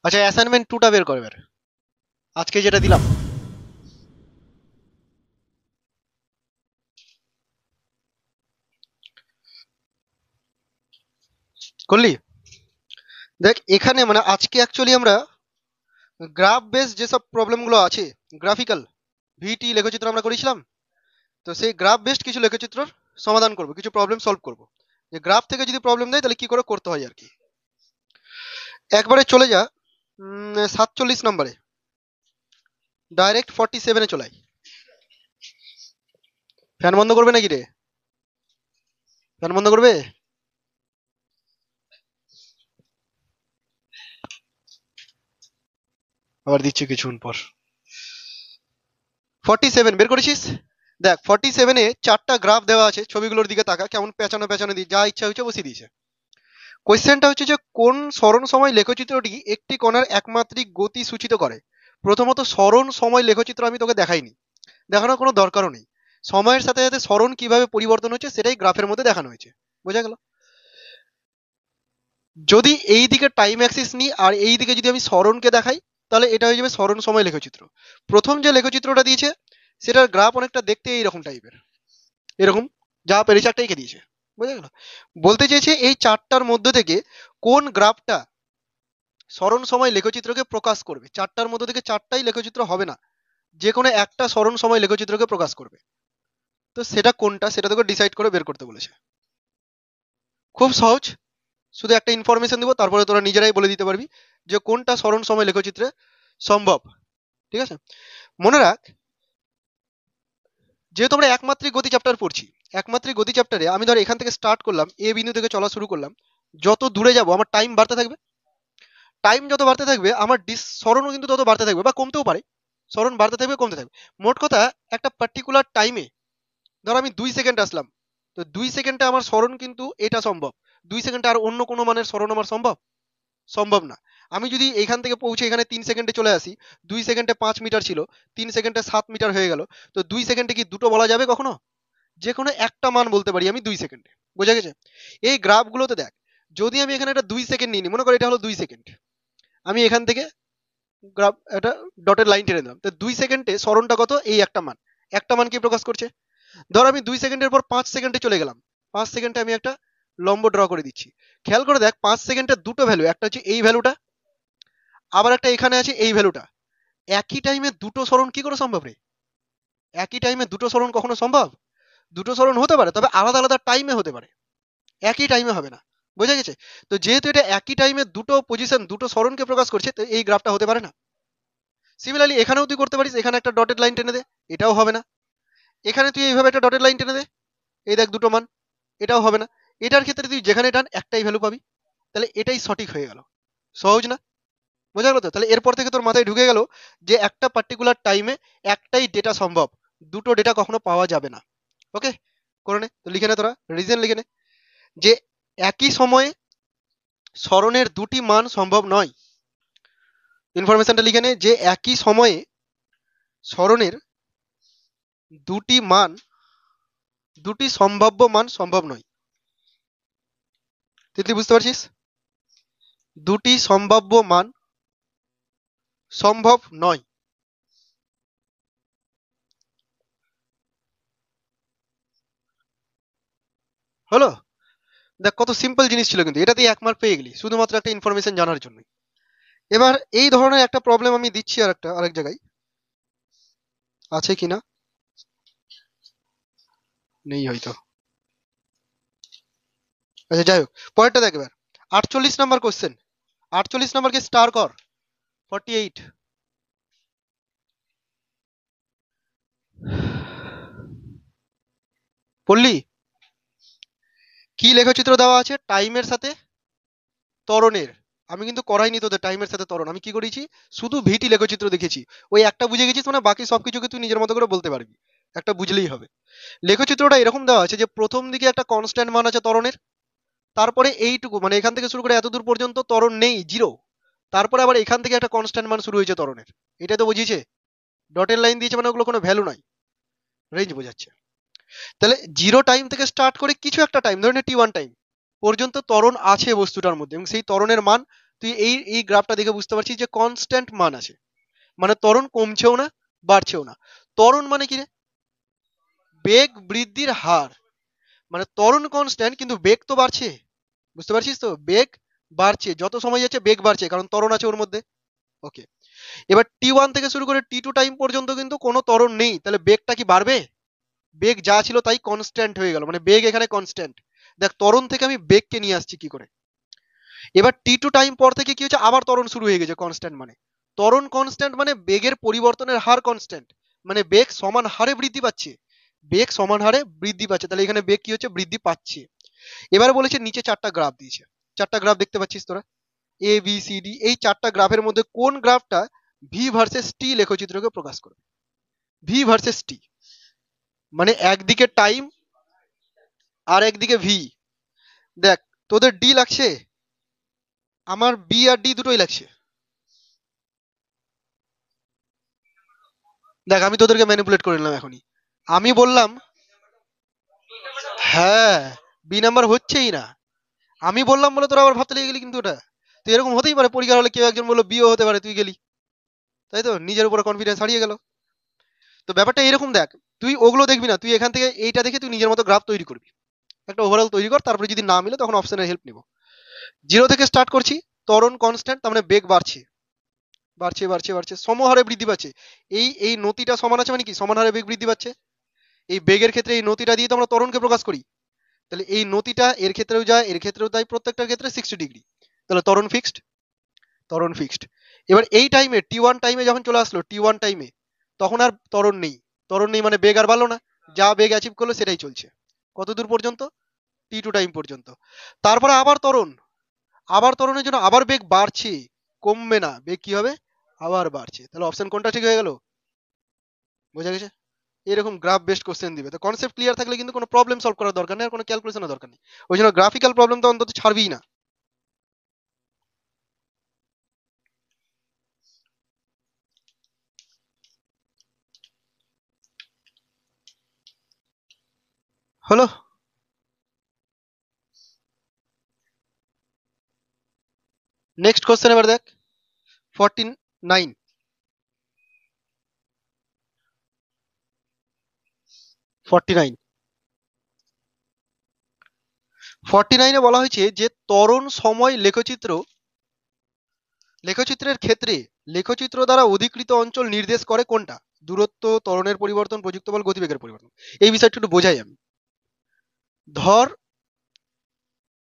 আচ্ছা, অ্যাসাইনমেন্ট 2টা বের করবে আজকে যেটা দিলাম। করলি? দেখ এখানে মানে আজকে অ্যাকচুয়ালি আমরা গ্রাফ বেস যেসব প্রবলেমগুলো আছে, গ্রাফিক্যাল ভিটি লেখচিত্র আমরা করেছিলাম, তো সেই গ্রাফ বেসড কিছু লেখচিত্রর সমাধান করব, কিছু প্রবলেম সলভ করব। যে গ্রাফ থেকে যদি প্রবলেম দেয় তাহলে কি করে করতে হয় আর কি। একবারে চলে যা 47 নম্বরে, ডাইরেক্ট 47-এ চলাই। ফ্যান বন্ধ করবে নাকি রে? ফ্যান বন্ধ করবে? আবার দিচ্ছি কিছুক্ষণ পর। 47 বের করেছিস? দেখ 47-এ 4টা গ্রাফ দেওয়া আছে, ছবিগুলোর দিকে তাকা, কেমন পেঁচানো পেঁচানো দিয়ে যা ইচ্ছা হয়েছে বসিয়ে দিয়েছে। কোয়েশ্চেনটা হচ্ছে যে কোন সরণ সময় লেখচিত্রটি একটি কণার একমাত্রিক গতি সূচিত করে। প্রথমত সরণ সময় লেখচিত্র আমি তোকে দেখাইনি, দেখানোর কোনো দরকারও নেই। সময়ের সাথে সাথে সরণ কিভাবে পরিবর্তন হচ্ছে সেটাই গ্রাফের মধ্যে দেখানো হয়েছে, বোঝা গেল? যদি এই দিকে টাইম অ্যাক্সিস নিই আর এই দিকে যদি আমি সরণকে দেখাই, তাহলে এটা হয়ে যাবে সরণ সময় লেখচিত্র। প্রথম যে লেখচিত্রটা দিয়েছে সেটার গ্রাফ অনেকটা দেখতে এইরকম টাইপের, এরকম যা পেরেছে একটা এঁকে দিয়েছে, বোঝা গেল? বলতে চেয়েছে এই চারটার মধ্যে থেকে কোন গ্রাফটা সরণ সময় লেখচিত্রকে প্রকাশ করবে। চারটার মধ্যে থেকে চারটাই লেখচিত্র হবে না, যে কোনো একটা সরণ সময় লেখচিত্রকে প্রকাশ করবে। তো সেটা কোনটা সেটা তোকে ডিসাইড করে বের করতে বলেছে। খুব সহজ, শুধু একটা ইনফরমেশন দিব, তারপরে তোরা নিজেরাই বলে দিতে পারবি যে কোনটা সরণ সময় লেখচিত্রে সম্ভব। ঠিক আছে, মনে রাখ, যেহেতু আমরা একমাত্রিক গতি চ্যাপ্টার পড়ছি, একমাত্রিক গতি চ্যাপ্টারে আমি ধর এখান থেকে স্টার্ট করলাম, এ বিন্দু থেকে চলা শুরু করলাম, যত দূরে যাব আমার টাইম বাড়তে থাকবে। টাইম যত বাড়তে থাকবে আমার সরণও কিন্তু তত বাড়তে থাকবে বা কমতেও পারে। সরণ বাড়তে থাকবে কমতে থাকবে। মোট কথা একটা পার্টিকুলার টাইমে ধর আমি 2 সেকেন্ড আসলাম, তো 2 সেকেন্ডে আমার সরণ কিন্তু এটা সম্ভব। 2 সেকেন্ডে আর অন্য কোনো মানের সরণ আমার সম্ভব সম্ভব না। আমি যদি এখান থেকে পৌঁছে এখানে 3 সেকেন্ডে চলে আসি, 2 সেকেন্ডে 5 মিটার ছিল, 3 সেকেন্ডে 7 মিটার হয়ে গেল, তো 2 সেকেন্ডে কি দুটো বলা যাবে কখনো? যে কোনো একটা মান বলতে পারি আমি 2 সেকেন্ডে, বোঝা গেছে? এই গ্রাফগুলোতে দেখ, যদি আমি এখানে একটা 2 সেকেন্ড নিই, মনে করি এটা হলো 2 সেকেন্ড, আমি এখান থেকে গ্রাফ একটা ডটের লাইন টেনে দিলাম, তো 2 সেকেন্ডে সরণটা কত? এই একটা মান, একটা মান কি প্রকাশ করছে? ধর আমি 2 সেকেন্ডের পর 5 সেকেন্ডে চলে গেলাম, 5 সেকেন্ডে আমি একটা লম্ব ড্র করে দিচ্ছি। খেয়াল করে দেখ 5 সেকেন্ডে দুটো ভ্যালু, একটা হচ্ছে এই ভ্যালুটা, আবার একটা এখানে আছে এই ভ্যালুটা। একই টাইমে দুটো সরণ কি করে সম্ভব রে? একই টাইমে দুটো সরণ কখনো সম্ভব? দুটো সরণ হতে পারে, তবে আলাদা আলাদা টাইমে হতে পারে, একই টাইমে হবে না, বোঝা গেছে? তো যেহেতু এটা একই টাইমে দুটো পজিশন দুটো সরণকে প্রকাশ করছে, তো এই গ্রাফটা হতে পারে না। সিমিলারলি এখানেও তুই করতে পারিস, এখানে একটা ডটেড লাইন টেনে দে, এটাও হবে না। এখানে তুই এইভাবে একটা ডটেড লাইন টেনে দে, এই দেখ দুটো মান, এটাও হবে না। এটার ক্ষেত্রে তুই যেখানে টান একটাই ভ্যালু পাবি, তাহলে এটাই সঠিক হয়ে গেল। সহজ না? বোঝা গেল তো? তাহলে এরপর থেকে তোর মাথায় ঢুকে গেল যে একটা পার্টিকুলার টাইমে একটাই ডেটা সম্ভব, দুটো ডেটা কখনো পাওয়া যাবে না। ওকে, করে নে তো, লিখে নে তোরা, রিজন লিখে নে যে একই সময়ে সরণের দুটি মান সম্ভব নয়। ইনফরমেশনটা লিখে নে যে একই সময়ে সরণের দুটি মান, দুটি সম্ভাব্য মান সম্ভব নয়। তুই বুঝতে পারছিস? দুটি সম্ভাব্য মান সম্ভব নয়। হলো? দেখ কত সিম্পল জিনিস ছিল, কিন্তু এটাতেই 1 মার্ক পেয়ে গেলি শুধুমাত্র একটা ইনফরমেশন জানার জন্য। এবার এই ধরনের একটা প্রবলেম আমি দিচ্ছি আর একটা আরেক জায়গায়, আছে কিনা নেই হয়তো। আচ্ছা যাই হোক, পরেরটা দেখ এবার। 48 নম্বর কোশ্চেন, 48 নম্বরকে স্টার কর। 48 পড়লি? কি লেখচিত্র দেওয়া আছে? টাইমের সাথে ত্বরণের। আমি কিন্তু করাইনি তোদের টাইমের সাথে ত্বরণ, আমি কি করেছি শুধু ভিটি লেখচিত্র দেখেছি। ওই একটা বুঝে গেছিস মানে বাকি সবকিছুকে তুই নিজের মতো করে বলতে পারবি, একটা বুঝলেই হবে। লেখচিত্রটা এরকম দেওয়া আছে যে প্রথম দিকে একটা কনস্ট্যান্ট মান আছে ত্বরণের, তারপরে এইটুকু মানে এখান থেকে শুরু করে এত দূর পর্যন্ত ত্বরণ নেই, জিরো। তারপরে আবার এখান থেকে একটা কনস্ট্যান্ট মান শুরু হয়েছে ত্বরণের, এটা তো বুঝিয়েছে। ডটের লাইন দিয়েছে মানে ওগুলো কোনো ভ্যালু নাই, রেঞ্জ বোঝাচ্ছে। তাহলে জিরো টাইম থেকে স্টার্ট করে কিছু একটা টাইম, ধরে টি ওয়ান টাইম পর্যন্ত ত্বরণ আছে বস্তুটার মধ্যে, এবং সেই ত্বরণের মান তুই এই এই গ্রাফটা দেখে বুঝতে পারছিস যে কনস্ট্যান্ট মান আছে, মানে ত্বরণ কমছেও না বাড়ছেও না। ত্বরণ মানে কি রে? বেগ বৃদ্ধির হার, মানে ত্বরণ কনস্ট্যান্ট কিন্তু বেগ তো বাড়ছে। বুঝতে পারছিস তো? বেগ বাড়ছে, যত সময় যাচ্ছে বেগ বাড়ছে, কারণ ত্বরণ আছে ওর মধ্যে। ওকে, এবার T1 থেকে শুরু করে T2 টাইম পর্যন্ত কিন্তু কোনো ত্বরণ নেই, তাহলে বেগটা কি বাড়বে? বেগ যা ছিল তাই কনস্ট্যান্ট হয়ে গেল, মানে বেগ এখানে কনস্ট্যান্ট। দেখ ত্বরণ থেকে আমি বেগকে নিয়ে আসছি কি করে। এবার T2 টাইম পর থেকে কি হচ্ছে, আবার ত্বরণ শুরু হয়ে গেছে কনস্ট্যান্ট, মানে ত্বরণ কনস্ট্যান্ট মানে বেগের পরিবর্তনের হার কনস্ট্যান্ট, মানে বেগ সমান হারে বৃদ্ধি পাচ্ছে। বেগ সমান হারে বৃদ্ধি পাচ্ছে, তাহলে এখানে বেগ কি হচ্ছে, বৃদ্ধি পাচ্ছে। এবার বলেছে নিচে চারটা গ্রাফ দিয়েছে, চারটা গ্রাফ দেখতে পাচ্ছিস তোরা, এ বি সি ডি। এই চারটা গ্রাফের মধ্যে কোন গ্রাফটা ভি ভার্সেস টি লেখচিত্রকে প্রকাশ করবে? ভি ভার্সেস টি, মানে একদিকে টাইম আর একদিকে ভি। দেখ, তোদের ডি লাগছে, আমার বি আর ডি দুটোই লাগছে। দেখ আমি তোদেরকে ম্যানিপুলেট করে নিলাম এখনই। আমি বললাম হ্যাঁ, বি নাম্বার হচ্ছেই না। আমি বললাম বলে তোরা আবার ভাবতে লেগে গেলি, কিন্তু ওটা তো এরকম হতেই পারে, পরীক্ষার হলে কেউ একজন বললো বিও হতে পারে, তুই গেলি, তাই তো নিজের উপরে কনফিডেন্স হারিয়ে গেল। তো ব্যাপারটা এরকম, দেখ তুই ওগুলো দেখবি না, তুই এখান থেকে এইটা দেখে তুই নিজের মতো গ্রাফ তৈরি করবি, একটা ওভারঅল তৈরি কর, তারপরে যদি না মিলে তখন অপশনের হেল্প নিব। জিরো থেকে স্টার্ট করছি, ত্বরণ কনস্ট্যান্ট, তার মানে বেগ বাড়ছে বাড়ছে বাড়ছে বাড়ছে, সমহারে বৃদ্ধি পাচ্ছে। এই এই নতিটা সমান আছে মানে কি, সমান হারে বেগ বৃদ্ধি পাচ্ছে। এই বেগের ক্ষেত্রে এই নতিটা দিয়ে তো আমরা ত্বরণকে প্রকাশ করি, তাহলে এই নতিটা এর ক্ষেত্রেও যায়, এর ক্ষেত্রেও তাই, প্রত্যেকটার ক্ষেত্রে 60 ডিগ্রি, তাহলে ত্বরণ ফিক্সড, ত্বরণ ফিক্সড। এবার এই টাইমে T1 টাইমে যখন চলে আসলো, T1 টাইমে তখন আর ত্বরণ নেই, ত্বরণ নেই মানে বেগ আর বাড়লো না, যা বেগ অ্যাচিভ করলো সেটাই চলছে। কত দূর পর্যন্ত? T2 টাইম পর্যন্ত। তারপরে আবার ত্বরণ, আবার ত্বরণের জন্য আবার বেগ বাড়ছে, কমবে না, বেগ কি হবে, আবার বাড়ছে। তাহলে অপশন কোনটা ঠিক হয়ে গেল? বোঝা গেছে? এরকম গ্রাফ বেসড কোশ্চেন দিবে, তো কনসেপ্ট ক্লিয়ার থাকলে কিন্তু কোনো প্রবলেম সলভ করার দরকার নেই, আর কোনো ক্যালকুলেশনের দরকার নেই। ওই জন্য গ্রাফিক্যাল প্রবলেম তো অন্তত ছাড়বেই না। হলো? নেক্সট কোশ্চেন এবার দেখ, 49, 49, 49-এ বলা হয়েছে যে ত্বরণ সময় লেখচিত্র, লেখচিত্রের ক্ষেত্রে লেখচিত্র দ্বারা অধিকৃত অঞ্চল নির্দেশ করে কোনটা? দূরত্ব, ত্বরণের পরিবর্তন, প্রযুক্ত বল, গতিবেগের পরিবর্তন। এই বিষয়টা একটু বোঝাই আমি। ধর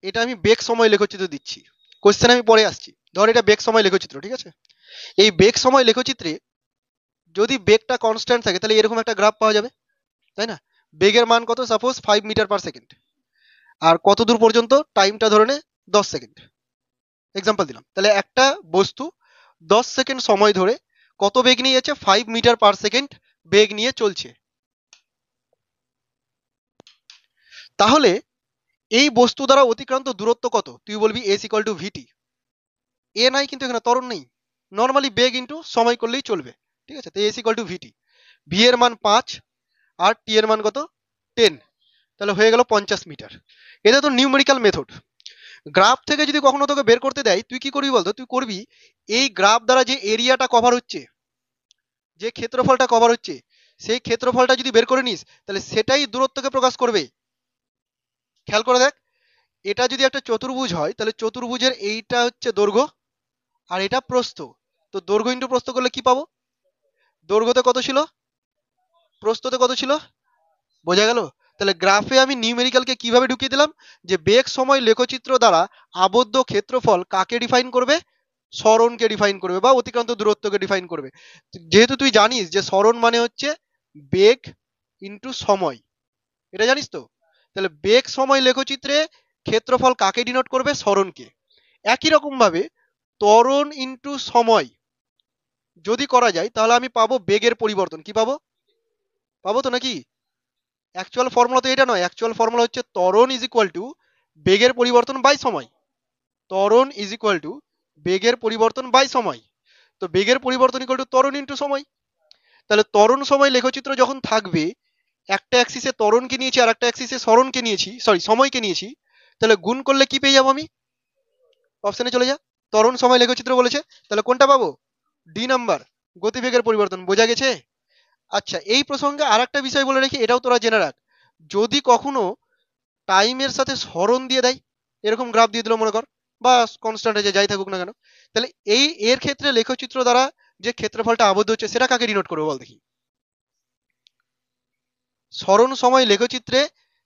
এটা আমি বেগ সময় লেখচিত্র দিচ্ছি, কোশ্চেন আমি পরে আসছি। ধর এটা বেগ সময় লেখচিত্র, ঠিক আছে? এই বেগ সময় লেখচিত্রে যদি বেগটা কনস্ট্যান্ট থাকে তাহলে এরকম একটা গ্রাফ পাওয়া যাবে, তাই না? বেগের মান কত, সাপোজ 5 মিটার পার সেকেন্ড, আর কত দূর পর্যন্ত, টাইমটা ধরে নে 10 সেকেন্ড, এক্সাম্পল দিলাম। তাহলে একটা বস্তু 10 সেকেন্ড সময় ধরে কত বেগ নিয়ে যাচ্ছে, 5 মিটার পার সেকেন্ড বেগ নিয়ে চলছে। তাহলে এই বস্তু দ্বারা অতিক্রান্ত দূরত্ব কত? তুই বলবি এস ইকুয়াল টু ভিটি। এ নাই কিন্তু, এখানে ত্বরণ নেই, নর্মালি বেগ ইন্টু সময় করলেই চলবে, ঠিক আছে? তো s equal to v t, v এর মান 5 আর টি এর মান কত, 10, তাহলে হয়ে গেল 50 মিটার। এটা তো নিউমেরিক্যাল মেথড। গ্রাফ থেকে যদি কখনো তোকে বের করতে দেয়, তুই কি করবি বলতো? তুই করবি এই গ্রাফ দ্বারা যে এরিয়াটা কভার হচ্ছে, যে ক্ষেত্রফলটা কভার হচ্ছে, সেই ক্ষেত্রফলটা যদি বের করে নিস তাহলে সেটাই দূরত্বকে প্রকাশ করবে। খেয়াল করে দেখ, এটা যদি একটা চতুর্ভুজ হয় তাহলে চতুর্ভুজের এইটা হচ্ছে দৈর্ঘ্য আর এটা প্রস্থ, তো দৈর্ঘ্য ইন্টু প্রস্থ করলে কি পাবো? দৈর্ঘ্যতে কত ছিল, প্রস্থতে কত ছিল, বোঝা গেল? তাহলে গ্রাফে আমি নিউমেরিক্যালকে কিভাবে ঢুকিয়ে দিলাম, যে বেগ সময় লেখচিত্র দ্বারা আবদ্ধ ক্ষেত্রফল কাকে ডিফাইন করবে, সরণকে ডিফাইন করবে বা অতিক্রান্ত দূরত্বকে ডিফাইন করবে। যেহেতু তুই জানিস যে সরণ মানে হচ্ছে বেগ ইন্টু সময়, এটা জানিস তো, তাহলে বেগ সময় লেখচিত্রে ক্ষেত্রফল কাকে ডিনোট করবে, সরণকে। একই রকম ভাবে ত্বরণ ইন্টু সময় যদি করা যায় তাহলে আমি পাবো বেগের পরিবর্তন, কি পাবো, পাবো তো নাকি? অ্যাকচুয়াল ফর্মুলা তো এটা নয়, অ্যাকচুয়াল ফর্মুলা হচ্ছে ত্বরণ ইজ ইকুয়াল টু বেগের পরিবর্তন বাই সময়। ত্বরণ ইজ ইকুয়াল টু বেগের পরিবর্তন বাই সময়, তো বেগের পরিবর্তন ইকুয়াল টু ত্বরণ ইন্টু সময়। তাহলে ত্বরণ সময় লেখচিত্র যখন থাকবে, একটা অ্যাক্সিসে ত্বরণকে নিয়েছি আর একটা অ্যাক্সিসে সরণকে নিয়েছি, সরি সময়কে নিয়েছি, তাহলে গুণ করলে কি পেয়ে যাবো আমি? অপশনে চলে যা, ত্বরণ সময় লেখচিত্র বলেছে, তাহলে কোনটা পাবো? ডি নাম্বার, গতিবেগের পরিবর্তন। বোঝা গেছে? আচ্ছা, এই প্রসঙ্গে আর একটা বিষয় বলে রাখি, এটাও তোরা জেনে রাখ। যদি কখনো টাইমের সাথে সরণ দিয়ে দেয়, এরকম গ্রাফ দিয়ে দিল মনে কর, বা কনস্ট্যান্ট যে যাই থাকুক না কেন, তাহলে এর ক্ষেত্রে লেখচিত্র দ্বারা যে ক্ষেত্রফলটা আবদ্ধ হচ্ছে সেটা কাকে ডিনোট করবে বল দেখি? সরণ সময় লেখচিত্রে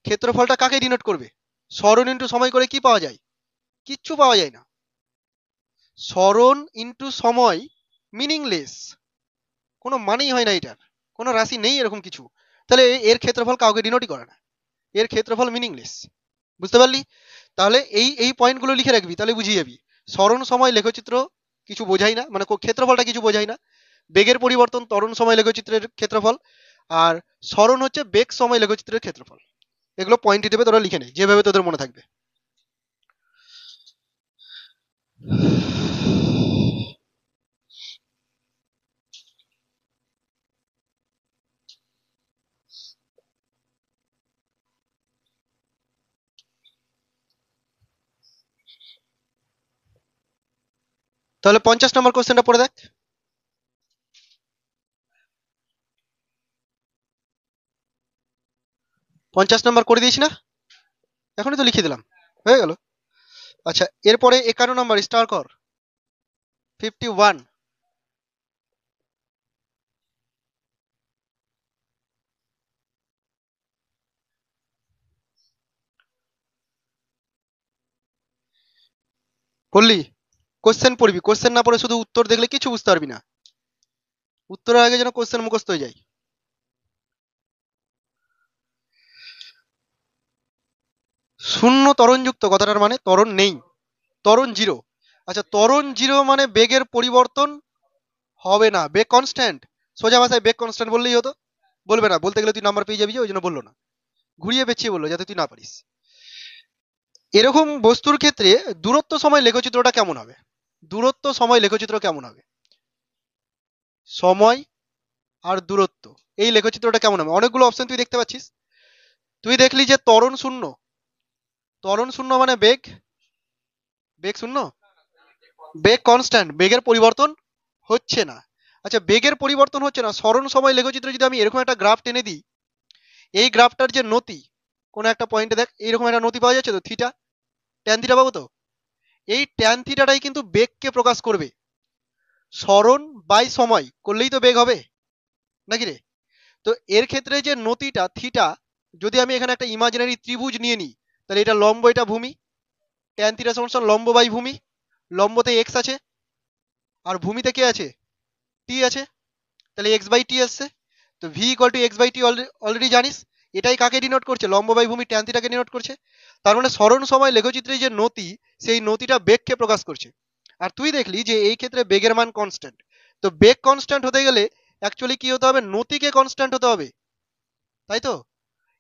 ক্ষেত্রফলটা কাকে ডিনোট করবে? সরণ ইন্টু সময় করে কি পাওয়া যায়? কিচ্ছু পাওয়া যায় না। সরণ ইন্টু সময় মিনিংলেস, কোনো মানেই হয় না এটার, কোনো রাশি নেই এরকম কিছু। তাহলে এর ক্ষেত্রফল কাউকে ডিনোটই করে না, এর ক্ষেত্রফল মিনিংলেস। বুঝতে পারলি? তাহলে এই এই পয়েন্টগুলো লিখে রাখবি, তাহলে বুঝিয়ে যাবি। সরণ সময় লেখচিত্র কিছু বোঝাই না, মানে ক্ষেত্রফলটা কিছু বোঝাই না। বেগের পরিবর্তন ত্বরণ সময় লেখচিত্রের ক্ষেত্রফল, আর সরণ হচ্ছে বেগ সময় লেখচিত্রের ক্ষেত্রফল। এগুলো পয়েন্ট হিসেবে তোরা লিখে নে, যেভাবে তোদের মনে থাকবে। তাহলে 50 নম্বর কোশ্চেনটা পড়ে দেখ। 50 নম্বর করে দিয়েছি না? এখনই তো লিখে দিলাম, হয়ে গেল। আচ্ছা, এরপরে 51 নম্বর স্টার কর। 51। করলি? কোশ্চেন পড়বি, কোশ্চেন না পড়ে শুধু উত্তর দেখলে কিছু বুঝতে পারবি না। উত্তরের আগে যেন কোশ্চেন মুখস্থ হয়ে যায়। শূন্য ত্বরণযুক্ত কথাটার মানে ত্বরণ নেই, ত্বরণ জিরো। আচ্ছা, ত্বরণ জিরো মানে বেগের পরিবর্তন হবে না, বেগ কনস্ট্যান্ট। সোজা ভাষায় বেগ কনস্ট্যান্ট বললেই হতো। বলবে না, বলতে গেলে তুই নাম্বার পেয়ে যাবি, যে ওই জন্য বললো না, ঘুরিয়ে পেঁচিয়ে বললো যাতে তুই না পারিস। এরকম বস্তুর ক্ষেত্রে দূরত্ব সময় লেখচিত্রটা কেমন হবে? দূরত্ব সময় লেখচিত্র কেমন হবে? সময় আর দূরত্ব, এই লেখচিত্রটা কেমন হবে? অনেকগুলো অপশন তুই দেখতে পাচ্ছিস। তুই দেখলি যে ত্বরণ শূন্য, ত্বরণ শূন্য মানে বেগ, বেগ শূন্য, বেগ কনস্ট্যান্ট, বেগের পরিবর্তন হচ্ছে না। আচ্ছা, বেগের পরিবর্তন হচ্ছে না, সরণ সময় লেখচিত্র যদি আমি এরকম একটা গ্রাফ টেনে দিই, এই গ্রাফটার যে নতি, কোন একটা পয়েন্টে দেখ এইরকম একটা নতি পাওয়া যাচ্ছে তো, থিটা, ট্যান থিটা পাবো তো। এই ট্যান থিটাটাই কিন্তু বেগকে প্রকাশ করবে। সরণ বাই সময় করলেই তো বেগ হবে, নাকি রে? তো এর ক্ষেত্রে যে নতিটা থিটা, যদি আমি এখানে একটা ইমাজিনারি ত্রিভুজ নিয়ে নিই, তাহলে এটা লম্ব, এটা ভূমি, ট্যান থিটা সমান লম্ব বাই ভূমি। লম্বতে এক্স আছে, আর ভূমিতে কে আছে? টি আছে, তাহলে এক্স বাই টি আসছে। তো v equal to x by t already জানিস, এটাই কাকে ডিনোট করছে? লম্ব বাই ভূমি ট্যান থিটাকে ডিনোট করছে। তার মানে সরণ সময় লেখচিত্রে যে নতি, সেই নতিটা বেগকে প্রকাশ করছে। আর তুই দেখলি যে এই ক্ষেত্রে বেগের মান কনস্ট্যান্ট। তো বেগ কনস্ট্যান্ট হতে গেলে অ্যাকচুয়ালি কি হতে হবে? নতিকে কনস্ট্যান্ট হতে হবে, তাই তো?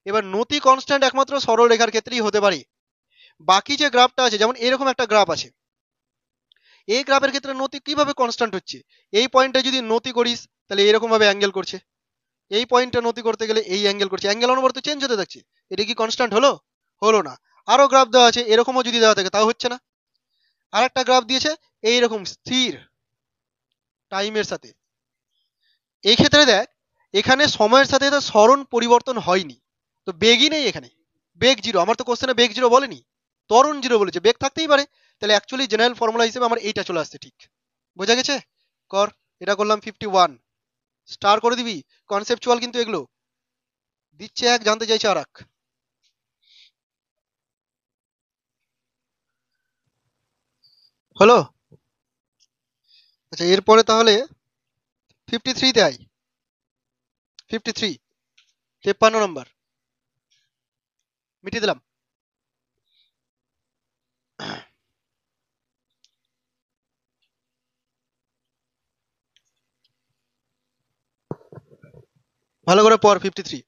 এবার নতি কনস্ট্যান্ট একমাত্র সরল রেখার ক্ষেত্রেই হতে পারে। বাকি যে গ্রাফটা আছে, যেমন এরকম একটা গ্রাফ আছে, এই গ্রাফের ক্ষেত্রে নতি কিভাবে কনস্ট্যান্ট হচ্ছে? এই পয়েন্টে যদি নতি করিস তাহলে এরকম ভাবে অ্যাঙ্গেল করছে, এই পয়েন্টটা নতি করতে গেলে এই অ্যাঙ্গেল করছে, অ্যাঙ্গেল অনবরত চেঞ্জ হতে থাকছে। এটা কি কনস্ট্যান্ট হলো? হলো না। আরো গ্রাফ দেওয়া আছে, এরকমও যদি দেওয়া থাকে তাও হচ্ছে না। আর একটা গ্রাফ দিয়েছে এইরকম স্থির টাইমের সাথে। এই ক্ষেত্রে দেখ, এখানে সময়ের সাথে তো সরণ পরিবর্তন হয়নি, তো বেগই নেই এখানে, বেগ জিরো। আমার তো কোশ্চেনে বেগ জিরো বলেনি, ত্বরণ জিরো বলেছে, বেগ থাকতেই পারে। তাহলে অ্যাকচুয়ালি জেনারেল ফর্মুলা হিসেবে আমার এইটা চলে আসছে, ঠিক। বোঝা গেছে? কর, এটা করলাম 51। স্টার করে দিবি, কনসেপচুয়াল কিন্তু এগুলো দিচ্ছে এক, জানতে চাইছে আর এক। হলো? আচ্ছা, এরপরে তাহলে 53-তে আই। 53, 53 নম্বর মিটিয়ে দিলাম। ভালো করে পড় 53।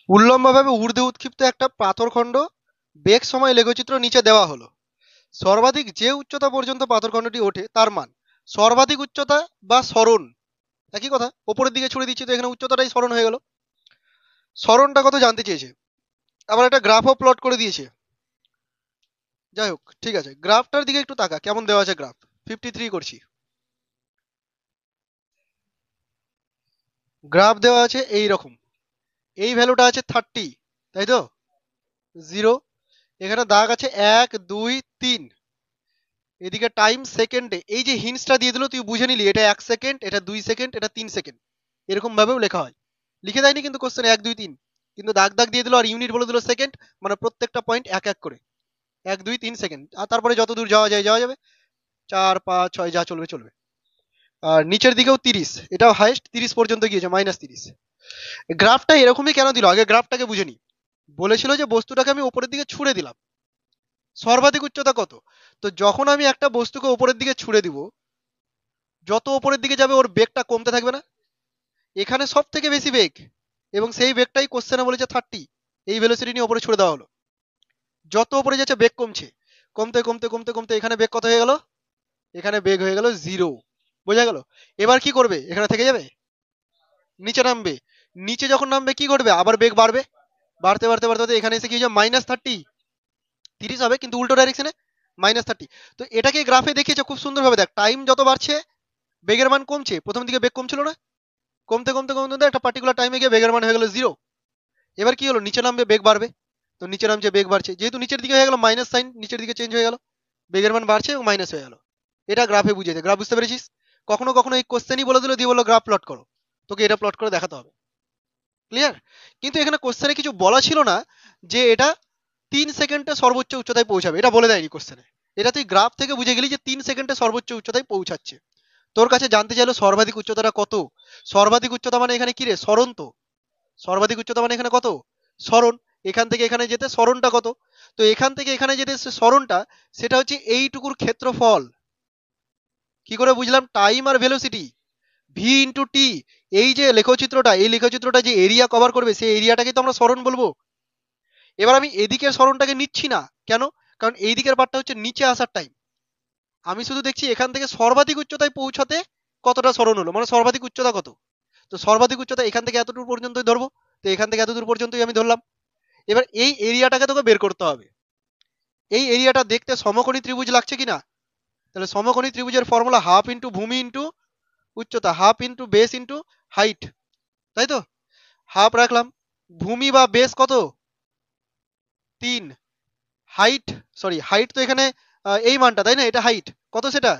উল্লম্বভাবে ঊর্ধ্বে উৎক্ষিপ্ত একটা পাথরখণ্ড, বেগ সময় লেখচিত্র নিচে দেওয়া হলো। সর্বাধিক যে উচ্চতা পর্যন্ত পাথরখণ্ডটি ওঠে তার মান। সর্বাধিক উচ্চতা বা সরণ, একই কথা, ওপরের দিকে ছুড়ে দিচ্ছি তো এখানে উচ্চতাটাই সরণ হয়ে গেল। সরণটা কত জানতে চেয়েছে, আবার একটা গ্রাফও প্লট করে দিয়েছে। যাই হোক ঠিক আছে, গ্রাফটার দিকে একটু তাকা কেমন দেওয়া আছে গ্রাফ। 53 করছি, গ্রাফ দেওয়া আছে এই রকম, এই ভ্যালুটা আছে 30, তাই তো, 0, এখানে দাগ আছে 1 2 3, এদিকে টাইম সেকেন্ডে, এই যে হিন্টসটা দিয়ে দিল তুই বুঝে নিলি এটা 1 সেকেন্ড, এটা 2 সেকেন্ড, এটা 3 সেকেন্ড, এরকম ভাবেও লেখা হয়। লিখে দেয়নি কিন্তু কোশ্চেন 1 2 3, কিন্তু দাগ দাগ দিয়ে দিল আর ইউনিট বলে দিল সেকেন্ড, মানে প্রত্যেকটা পয়েন্ট এক এক করে 1 2 3 সেকেন্ড, আর তারপরে যত দূর যাওয়া যায় যাওয়া যাবে, 4 5 6 যা চলবে চলবে। আর নিচের দিকেও 30, এটাও হাইয়েস্ট 30 পর্যন্ত গিয়েছে, -30। গ্রাফটা এরকমই কেন দিল, আগে গ্রাফটাকে বুঝে নি। বলেছিল যে বস্তুটাকে আমি উপরের দিকে ছুড়ে দিলাম, সর্বাধিক উচ্চতা কত। তো যখন আমি একটা বস্তুকে উপরের দিকে ছুড়ে দিব, যত উপরের দিকে যাবে ওর বেগটা কমতে থাকবে না, এখানে সব থেকে বেশি বেগ, এবং সেই বেগটাই কোশ্চেনে বলেছে 30, এই ভেলোসিটি নিয়ে উপরে ছুড়ে দেওয়া হলো। যত উপরে যাচ্ছে বেগ কমছে, কমতে কমতে কমতে কমতে এখানে বেগ কত হয়ে গেল, এখানে বেগ হয়ে গেল 0। বোঝা গেল? এবার কি করবে, এখানে থেকে যাবে, নিচে নামবে, নিচে যখন নামবে কি করবে, আবার বেগ বাড়বে, বাড়তে বাড়তে বাড়তে বাড়তে এখানে এসে কি হয়ে যাবে, -30, 30 হবে কিন্তু উল্টো ডাইরেকশনে, -30। তো এটাকে গ্রাফে দেখিয়েছে খুব সুন্দর ভাবে, দেখ টাইম যত বাড়ছে বেগের মান কমছে, প্রথম দিকে বেগ কমছিল না, কমতে কমতে কমতে একটা পার্টিকুলার টাইমে গিয়ে বেগের মান হয়ে গেল 0। এবার কি হলো, নিচে নামবে বেগ বাড়বে, তো নিচে নামছে বেগ বাড়ছে, যেহেতু নিচের দিকে হয়ে গেল মাইনাস সাইন, নিচের দিকে চেঞ্জ হয়ে গেল, বেগের মান বাড়ছে এবং মাইনাস হয়ে গেল। এটা গ্রাফে বুঝিয়েছে, গ্রাফ বুঝতে পেরেছিস? কখনো কখনো এই কোশ্চেনই বলে দিল, দিয়ে বললো গ্রাফ প্লট করো, তোকে এটা প্লট করে দেখাতে হবে। ক্লিয়ার? কিন্তু এখানে কোশ্চেনে কিছু বলা ছিল না যে এটা 3 সেকেন্ডে সর্বোচ্চ উচ্চতায় পৌঁছাবে, এটা বলে দেয়নি কোশ্চেনে। এটা তুই গ্রাফ থেকে বুঝে গেলি যে 3 সেকেন্ডে সর্বোচ্চ উচ্চতায় পৌঁছাচ্ছে। তোর কাছে জানতে চাইলো সর্বাধিক উচ্চতাটা কত। সর্বাধিক উচ্চতা মানে এখানে কি রে, সরণ তো। সর্বাধিক উচ্চতা মানে এখানে কত, সরণ। এখান থেকে এখানে যেতে সরণটা কত, তো এখান থেকে এখানে যেতে সরণটা, সেটা হচ্ছে এইটুকুর ক্ষেত্রফল। কি করে বুঝলাম, টাইম আর ভেলোসিটি, ভি ইন্টু টি। এই যে লেখচিত্রটা, এই লেখচিত্রটা যে এরিয়া কভার করবে সেই এরিয়াটাকে তো আমরা সরণ বলবো। এবার আমি এদিকের সরণটাকে নিচ্ছি না, কেন, কারণ এই দিকের পার্টটা হচ্ছে নিচে আসার টাইম। আমি শুধু দেখছি এখান থেকে সর্বাধিক উচ্চতায় পৌঁছাতে কতটা সরণ হলো, মানে সর্বাধিক উচ্চতা কত। তো সর্বাধিক উচ্চতা এখান থেকে এতদূর পর্যন্তই ধরবো, তো এখান থেকে এতদূর পর্যন্তই আমি ধরলাম। এবার এই এরিয়াটাকে তোকে বের করতে হবে। এই এরিয়াটা দেখতে সমকোণী ত্রিভুজ লাগছে কিনা, তাহলে সমকোণী ত্রিভুজের ফর্মুলা হাফ ইন্টু ভূমি ইন্টু উচ্চতা, half into base into height, তাই তো। হাফ রাখলাম, ভূমি বা বেস কত, 3, হাইট, সরি হাইট তো এখানে এই মানটা তাই না, এটা হাইট কত সেটা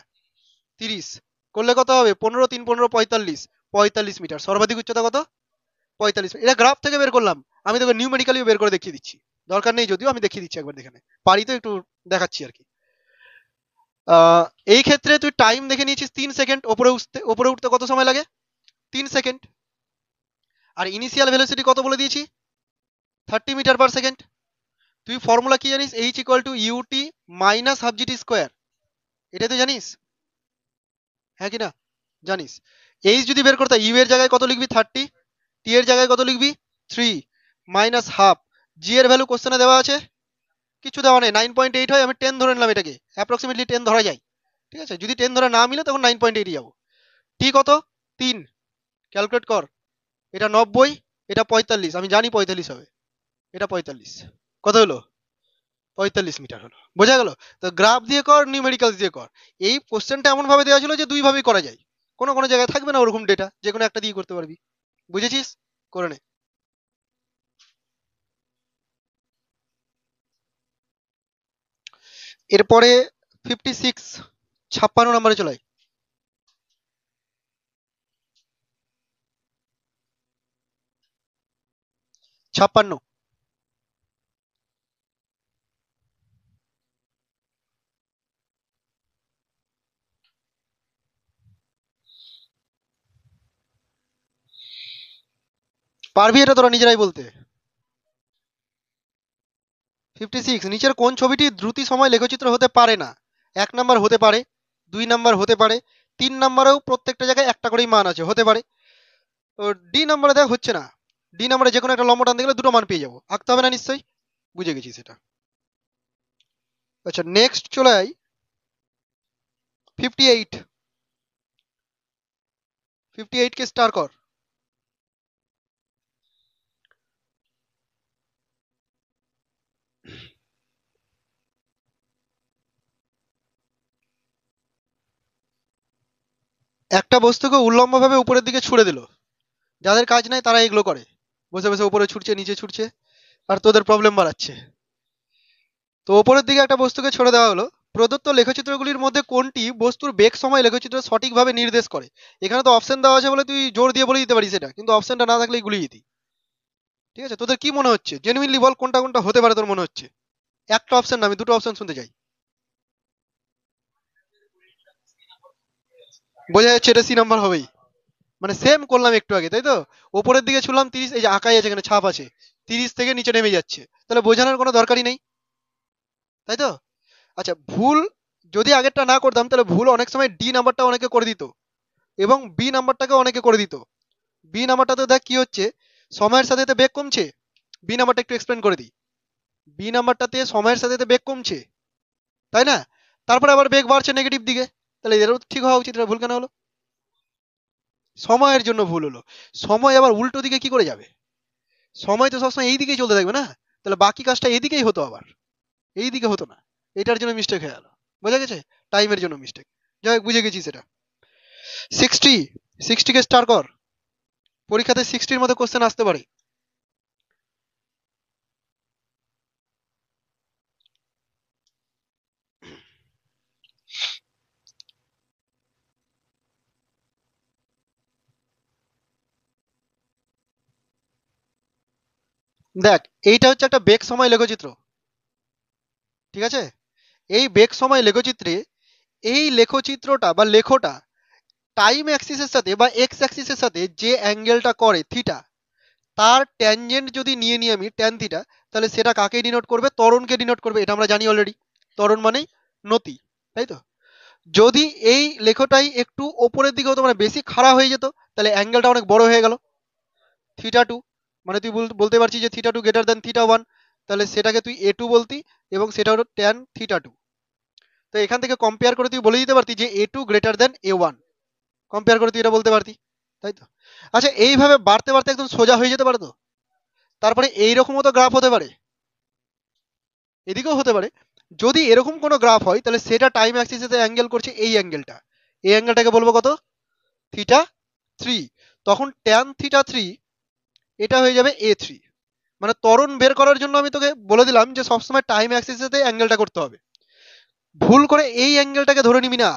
30, করলে কত হবে 15 3 15 45, 45 মিটার সর্বাধিক উচ্চতা কত, 45। এটা গ্রাফ থেকে বের করলাম, আমি তোকে নিউমেরিক্যালিও বের করে দেখিয়ে দিচ্ছি, দরকার নেই যদিও, আমি দেখিয়ে দিচ্ছি একবার, দেখে নে, পারি তো একটু দেখাচ্ছি আর কি। আহ, এই ক্ষেত্রে তুই টাইম দেখে নিয়েছিস 3 সেকেন্ড, ওপরে উঠতে কত সময় লাগে, 3 সেকেন্ড। আর ইনিশিয়াল ভেলোসিটি কত বলে দিয়েছি, 30 মিটার পার সেকেন্ড। তুই ফর্মুলা কি জানিস, h equal to u t minus half g t square, এটা তো জানিস, হ্যাঁ কি না, জানিস। এইচ যদি বের করতে ইউ এর জায়গায় কত লিখবি 30, টি এর জায়গায় কত লিখবি 3, মাইনাস হাফ, জি এর ভ্যালু কোশ্চেনে দেওয়া আছে, কিছু দেওয়া নেই, 9.8 হয়, আমি 10 ধরে নিলাম, এটাকে অ্যাপ্রক্সিমেটলি 10 ধরা যায়, ঠিক আছে। যদি 10 ধরে না মিলে তখন 9.8 যাবো। টি কত 3, ক্যালকুলেট কর, এটা 90, এটা 45, আমি জানি 45 হবে, এটা 45, কত হলো 45 মিটার হলো। বোঝা গেল? তো গ্রাফ দিয়ে কর, নিউমেরিক্যালস দিয়ে কর, এই কোশ্চেনটা এমন ভাবে দেওয়া ছিল যে দুই ভাবেই করা যায়, কোনো কোনো জায়গায় থাকবে না ওরকম ডেটা, যে কোনো একটা দিয়ে করতে পারবি। বুঝেছিস? করে নে। এরপরে 56, 56 নম্বরে চলে আয়। 56, পারবি এটা তোরা নিজেরাই বলতে। 56, নিচের কোন ছবিটি দ্রুতি সময় লেখচিত্র হতে পারে না। 1 নাম্বার হতে পারে, 2 নাম্বার হতে পারে, 3 নাম্বারেও প্রত্যেকটা জায়গায় একটা করেই মান আছে, হতে পারে। তো ডি নাম্বারে দেখ হচ্ছে না, ডি নাম্বারে যে কোনো একটা লম্ব টানতে গেলে দুটো মান পেয়ে যাবো, আঁকতে হবে না নিশ্চয়ই, বুঝে গেছি সেটা। আচ্ছা নেক্সট চলে আই 58, 58 কে স্টার কর। একটা বস্তুকে উল্লম্বভাবে উপরের দিকে ছুড়ে দিল, যাদের কাজ নাই তারা এগুলো করে, বসে বসে উপরে ছুটছে নিচে ছুটছে আর তোদের প্রবলেম বাড়াচ্ছে। তো উপরের দিকে একটা বস্তুকে ছুড়ে দেওয়া হলো, প্রদত্ত লেখচিত্রগুলির মধ্যে কোনটি বস্তুর বেগ সময় লেখচিত্র সঠিকভাবে নির্দেশ করে। এখানে তো অপশন দেওয়া আছে বলে তুই জোর দিয়ে বলে দিতে পারিস এটা, কিন্তু অপশনটা না থাকলেই গুলিয়ে দিতি। ঠিক আছে, তোদের কি মনে হচ্ছে, জেনুইনলি বল কোনটা কোনটা হতে পারে তোর মনে হচ্ছে। একটা অপশন না, আমি দুটো অপশন শুনতে চাই। বোঝা যাচ্ছে এটা সি নাম্বার হবেই। মানে সেম করলাম একটু আগে, তাই তো? ওপরের দিকে ছুড়লাম 30, এই যে আঁকাই আছে এখানে ছাপ আছে, 30 থেকে নিচে নেমে যাচ্ছে, তাহলে বোঝানোর কোনো দরকারই নেই, তাই তো? আচ্ছা, ভুল যদি আগেরটা না করতাম তাহলে ভুল অনেক সময় ডি নাম্বারটা অনেকে করে দিত এবং বি নাম্বারটাকে অনেকে করে দিত। বি নাম্বারটাতে দেখ কি হচ্ছে, সময়ের সাথে সাথে বেগ কমছে। বি নাম্বারটা একটু এক্সপ্লেন করে দিই। বি নাম্বারটাতে সময়ের সাথে সাথে বেগ কমছে, তাই না? তারপরে আবার বেগ বাড়ছে নেগেটিভ দিকে, তাহলে এরও ঠিক হওয়া উচিত, এটা ভুল কেন হলো? সময়ের জন্য ভুল হলো। সময় আবার উল্টো দিকে কি করে যাবে? সময় তো সবসময় এই দিকেই চলতে থাকবে না, তাহলে বাকি কাজটা এইদিকেই হতো, আবার এই দিকে হতো না। এটার জন্য মিস্টেক হয়ে গেল, বোঝা গেছে? টাইমের জন্য মিস্টেক। যাই হোক, বুঝে গেছি সেটা। 60, 60 কে স্টার কর। পরীক্ষাতে 60-র মধ্যে কোশ্চেন আসতে পারে। দেখ, এইটা হচ্ছে একটা বেগ সময় লেখচিত্র, ঠিক আছে? এই বেগ সময় লেখচিত্রে এই লেখচিত্রটা বা লেখটা টাইম অ্যাক্সিসের সাথে বা এক্স অ্যাক্সিসের সাথে যে অ্যাঙ্গেলটা করে থিটা, তার ট্যানজেন্ট যদি নিয়ে নিই আমি ট্যান থিটা, তাহলে সেটা কাকে ডিনোট করবে? ত্বরণকে ডিনোট করবে, এটা আমরা জানি অলরেডি। ত্বরণ মানেই নতি, তাই তো? যদি এই লেখটাই একটু ওপরের দিকে হতো, মানে বেশি খাড়া হয়ে যেত, তাহলে অ্যাঙ্গেলটা অনেক বড় হয়ে গেল, থিটা 2। মানে তুই বলতে পারছিস যে থিটা 2 গ্রেটার দেন থিটা 1, তাহলে সেটাকে তুই এ টু বলতি, এবং সেটা হলো ট্যান থিটা 2। তো এখান থেকে কম্পেয়ার করে তুই বলে দিতে পারতি যে এ 2 গ্রেটার দেন এ 1, কম্পেয়ার করে তুই এটা বলতে পারতি, তাই তো? আচ্ছা, এইভাবে বাড়তে বাড়তে একদম সোজা হয়ে যেতে পারে তো। তারপরে এইরকমও তো গ্রাফ হতে পারে, এদিকেও হতে পারে। যদি এরকম কোনো গ্রাফ হয় তাহলে সেটা টাইম অ্যাক্সিসে অ্যাঙ্গেল করছে এই অ্যাঙ্গেলটা, এই অ্যাঙ্গেলটাকে বলবো কত? থিটা 3। তখন ট্যান থিটা 3 এটা হয়ে যাবে এ 3। মানে ত্বরণ বের করার জন্য আমি তোকে বলে দিলাম যে সবসময় টাইম অ্যাক্সিসে অ্যাঙ্গেলটা করতে হবে। ভুল করে এই অ্যাঙ্গেলটাকে ধরে নিবি না।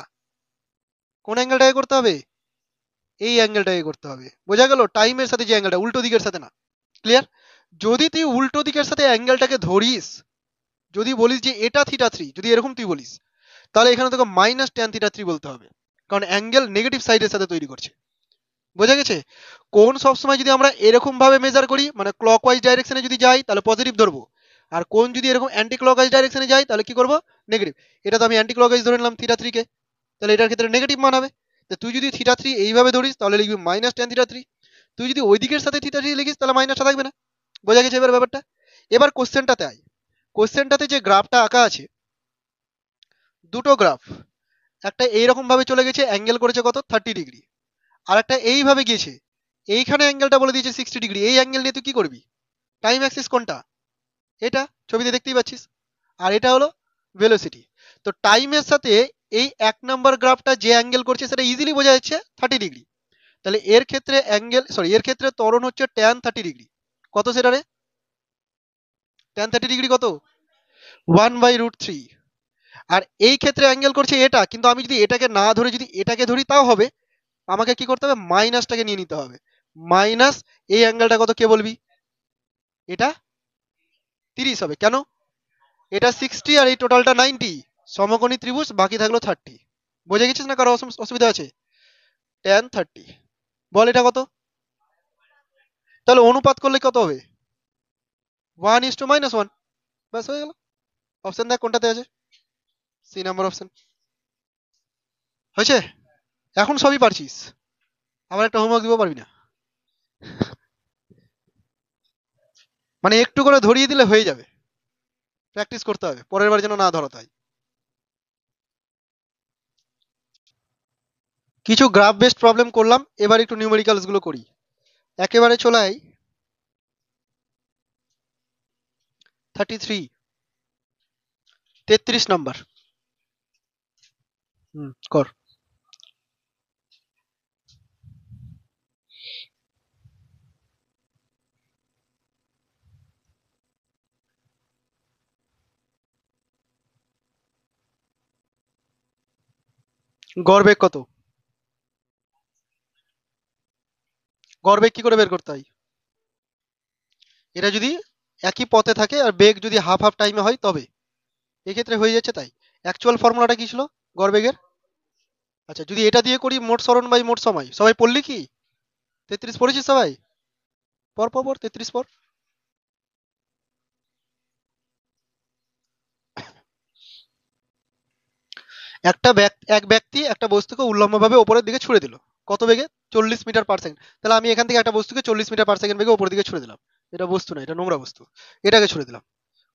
কোন অ্যাঙ্গেলটাকে করতে হবে? এই অ্যাঙ্গেলটাকে করতে হবে, বোঝা গেল? টাইমের সাথে যে অ্যাঙ্গেলটা, উল্টো দিকের সাথে না। ক্লিয়ার? যদি তুই উল্টো দিকের সাথে অ্যাঙ্গেলটাকে ধরিস, যদি বলিস যে এটা থিটা 3, যদি এরকম তুই বলিস, তাহলে এখানে তোকে মাইনাস ট্যান থিটা 3 বলতে হবে, কারণ অ্যাঙ্গেল নেগেটিভ সাইডের সাথে তৈরি করছে। বোঝা গেছে? কোণ সবসময় যদি আমরা এরকম ভাবে মেজার করি, মানে ক্লকওয়াইজ ডাইরেকশনে যদি যাই তাহলে পজিটিভ ধরবো, আর কোণ যদি এরকম অ্যান্টি ক্লকওয়াইজ ডাইরেকশনে যাই তাহলে কি করবো? নেগেটিভ। এটা তো আমি অ্যান্টি ক্লকওয়াইজ ধরে নিলাম থিটা 3 কে, তাহলে এটার ক্ষেত্রে নেগেটিভ মান হবে। তো তুই যদি থিটা 3 এইভাবে ধরিস তাহলে লিখবি মাইনাস ট্যান থিটা 3। তুই যদি ওই দিকের সাথে থিটা 3 লিখিস তাহলে মাইনাসটা থাকবে না। বোঝা গেছে এবার ব্যাপারটা? এবার কোশ্চেনটাতে আয়। কোশ্চেনটাতে যে গ্রাফটা আঁকা আছে, দুটো গ্রাফ, একটা এইরকম ভাবে চলে গেছে, অ্যাঙ্গেল করেছে কত? 30 ডিগ্রি। আর একটা এইভাবে গিয়েছে, এইখানে অ্যাঙ্গেলটা বলে দিয়েছে 60 ডিগ্রি। এই অ্যাঙ্গেল নিয়ে তুই কি করবি? টাইম অ্যাক্সিস কোনটা? এটা ছবিতে দেখতেই পাচ্ছিস। আর এটা হলো ভেলোসিটি। তো টাইমের সাথে এই 1 নম্বর গ্রাফটা যে অ্যাঙ্গেল করছে সেটা ইজিলি বোঝা যাচ্ছে 30 ডিগ্রি। তাহলে এর ক্ষেত্রে অ্যাঙ্গেল, সরি, এর ক্ষেত্রে ত্বরণ হচ্ছে ট্যান 30 ডিগ্রি। কত সেটা রে? ট্যান 30 ডিগ্রি কত? 1/√3। আর এই ক্ষেত্রে অ্যাঙ্গেল করছে এটা, কিন্তু আমি যদি এটাকে না ধরে যদি এটাকে ধরি তাও হবে। আমাকে কি করতে হবে? মাইনাসটাকে নিয়ে নিতে হবে। মাইনাস এই অ্যাঙ্গেলটা কত কে বলবি? এটা 30 হবে। কেন? এটা 60 আর এই টোটালটা 90, সমকোণী ত্রিভুজ, বাকি থাকলো 30। বুঝে গেছিস না? কারো অসুবিধা আছে? ট্যান 30। বল এটা কত? তাহলে অনুপাত করলে কত হবে? 1:-1, ব্যাস হয়ে গেল। অপশন দেখ কোনটাতে আছে, সি নাম্বার অপশন। হয়েছে? এখন সবই পারছিস, আবার একটা হোমওয়ার্ক দিব, পারবি না? মানে একটু করে ধরিয়ে দিলে হয়ে যাবে, প্র্যাকটিস করতে হবে, পরের বার যেন না ধরাতে হয়। কিছু গ্রাফ বেসড প্রবলেম করলাম, এবার একটু নিউমেরিক্যালস গুলো করি। একেবারে চলে আই 33, 33 নাম্বার। কর। গড় বেগ কত? গড় বেগ কি করে বের করতে হয়? এটা যদি একই পথে থাকে আর বেগ যদি হাফ হাফ টাইমে হয় তবে এক্ষেত্রে হয়ে যাচ্ছে তাই। অ্যাকচুয়াল ফর্মুলাটা কি ছিল গড় বেগের? আচ্ছা, যদি এটা দিয়ে করি মোট সরণ বাই মোট সময়, সবাই পড়লি কি? 33 পড়েছিস সবাই? পর পর পর 33 পর। এক ব্যক্তি একটা বস্তুকে উল্লম্বভাবে উপরের দিকে ছুড়ে দিল। কত বেগে? 40 মিটার পার সেকেন্ড। তাহলে আমি এখান থেকে একটা বস্তুকে 40 মিটার পার সেকেন্ড বেগে উপরের দিকে ছুড়ে দিলাম। এটা বস্তু না, এটা নোংরা বস্তু। এটাকে ছুড়ে দিলাম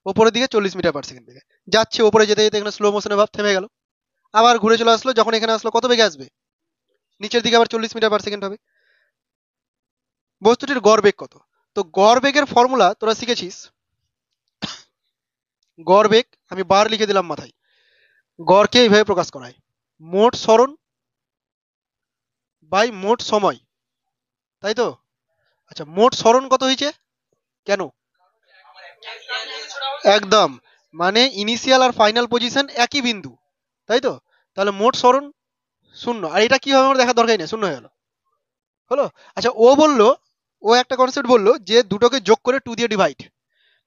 উপরের দিকে 40 মিটার পার সেকেন্ড বেগে। যাচ্ছে উপরে যেতে যেতে এখানে স্লো মোশনে ভাব থেমে গেল। আবার ঘুরে চলে আসলো, যখন এখানে আসলো কত বেগে আসবে? নিচের দিকে আবার 40 মিটার পার সেকেন্ড হবে। বস্তুটির গড় বেগ কত? তো গড় বেগের ফর্মুলা তোরা শিখেছিস। গড় বেগ আমি বার লিখে দিলাম মাথায়। গড়কে এইভাবে প্রকাশ করা হয়, মোট সরণ বাই মোট সময়, তাই তো? আচ্ছা, মোট সরণ কত হয়েছে? কেন? একদম, মানে ইনিশিয়াল আর ফাইনাল পজিশন একই বিন্দু, তাই তো? তাহলে মোট সরণ শূন্য। আর এটা কি হবে আমার দেখার দরকারই নেই, শূন্য হয়ে গেল। হলো। আচ্ছা, ও একটা কনসেপ্ট বললো যে দুটোকে যোগ করে 2 দিয়ে ডিভাইড,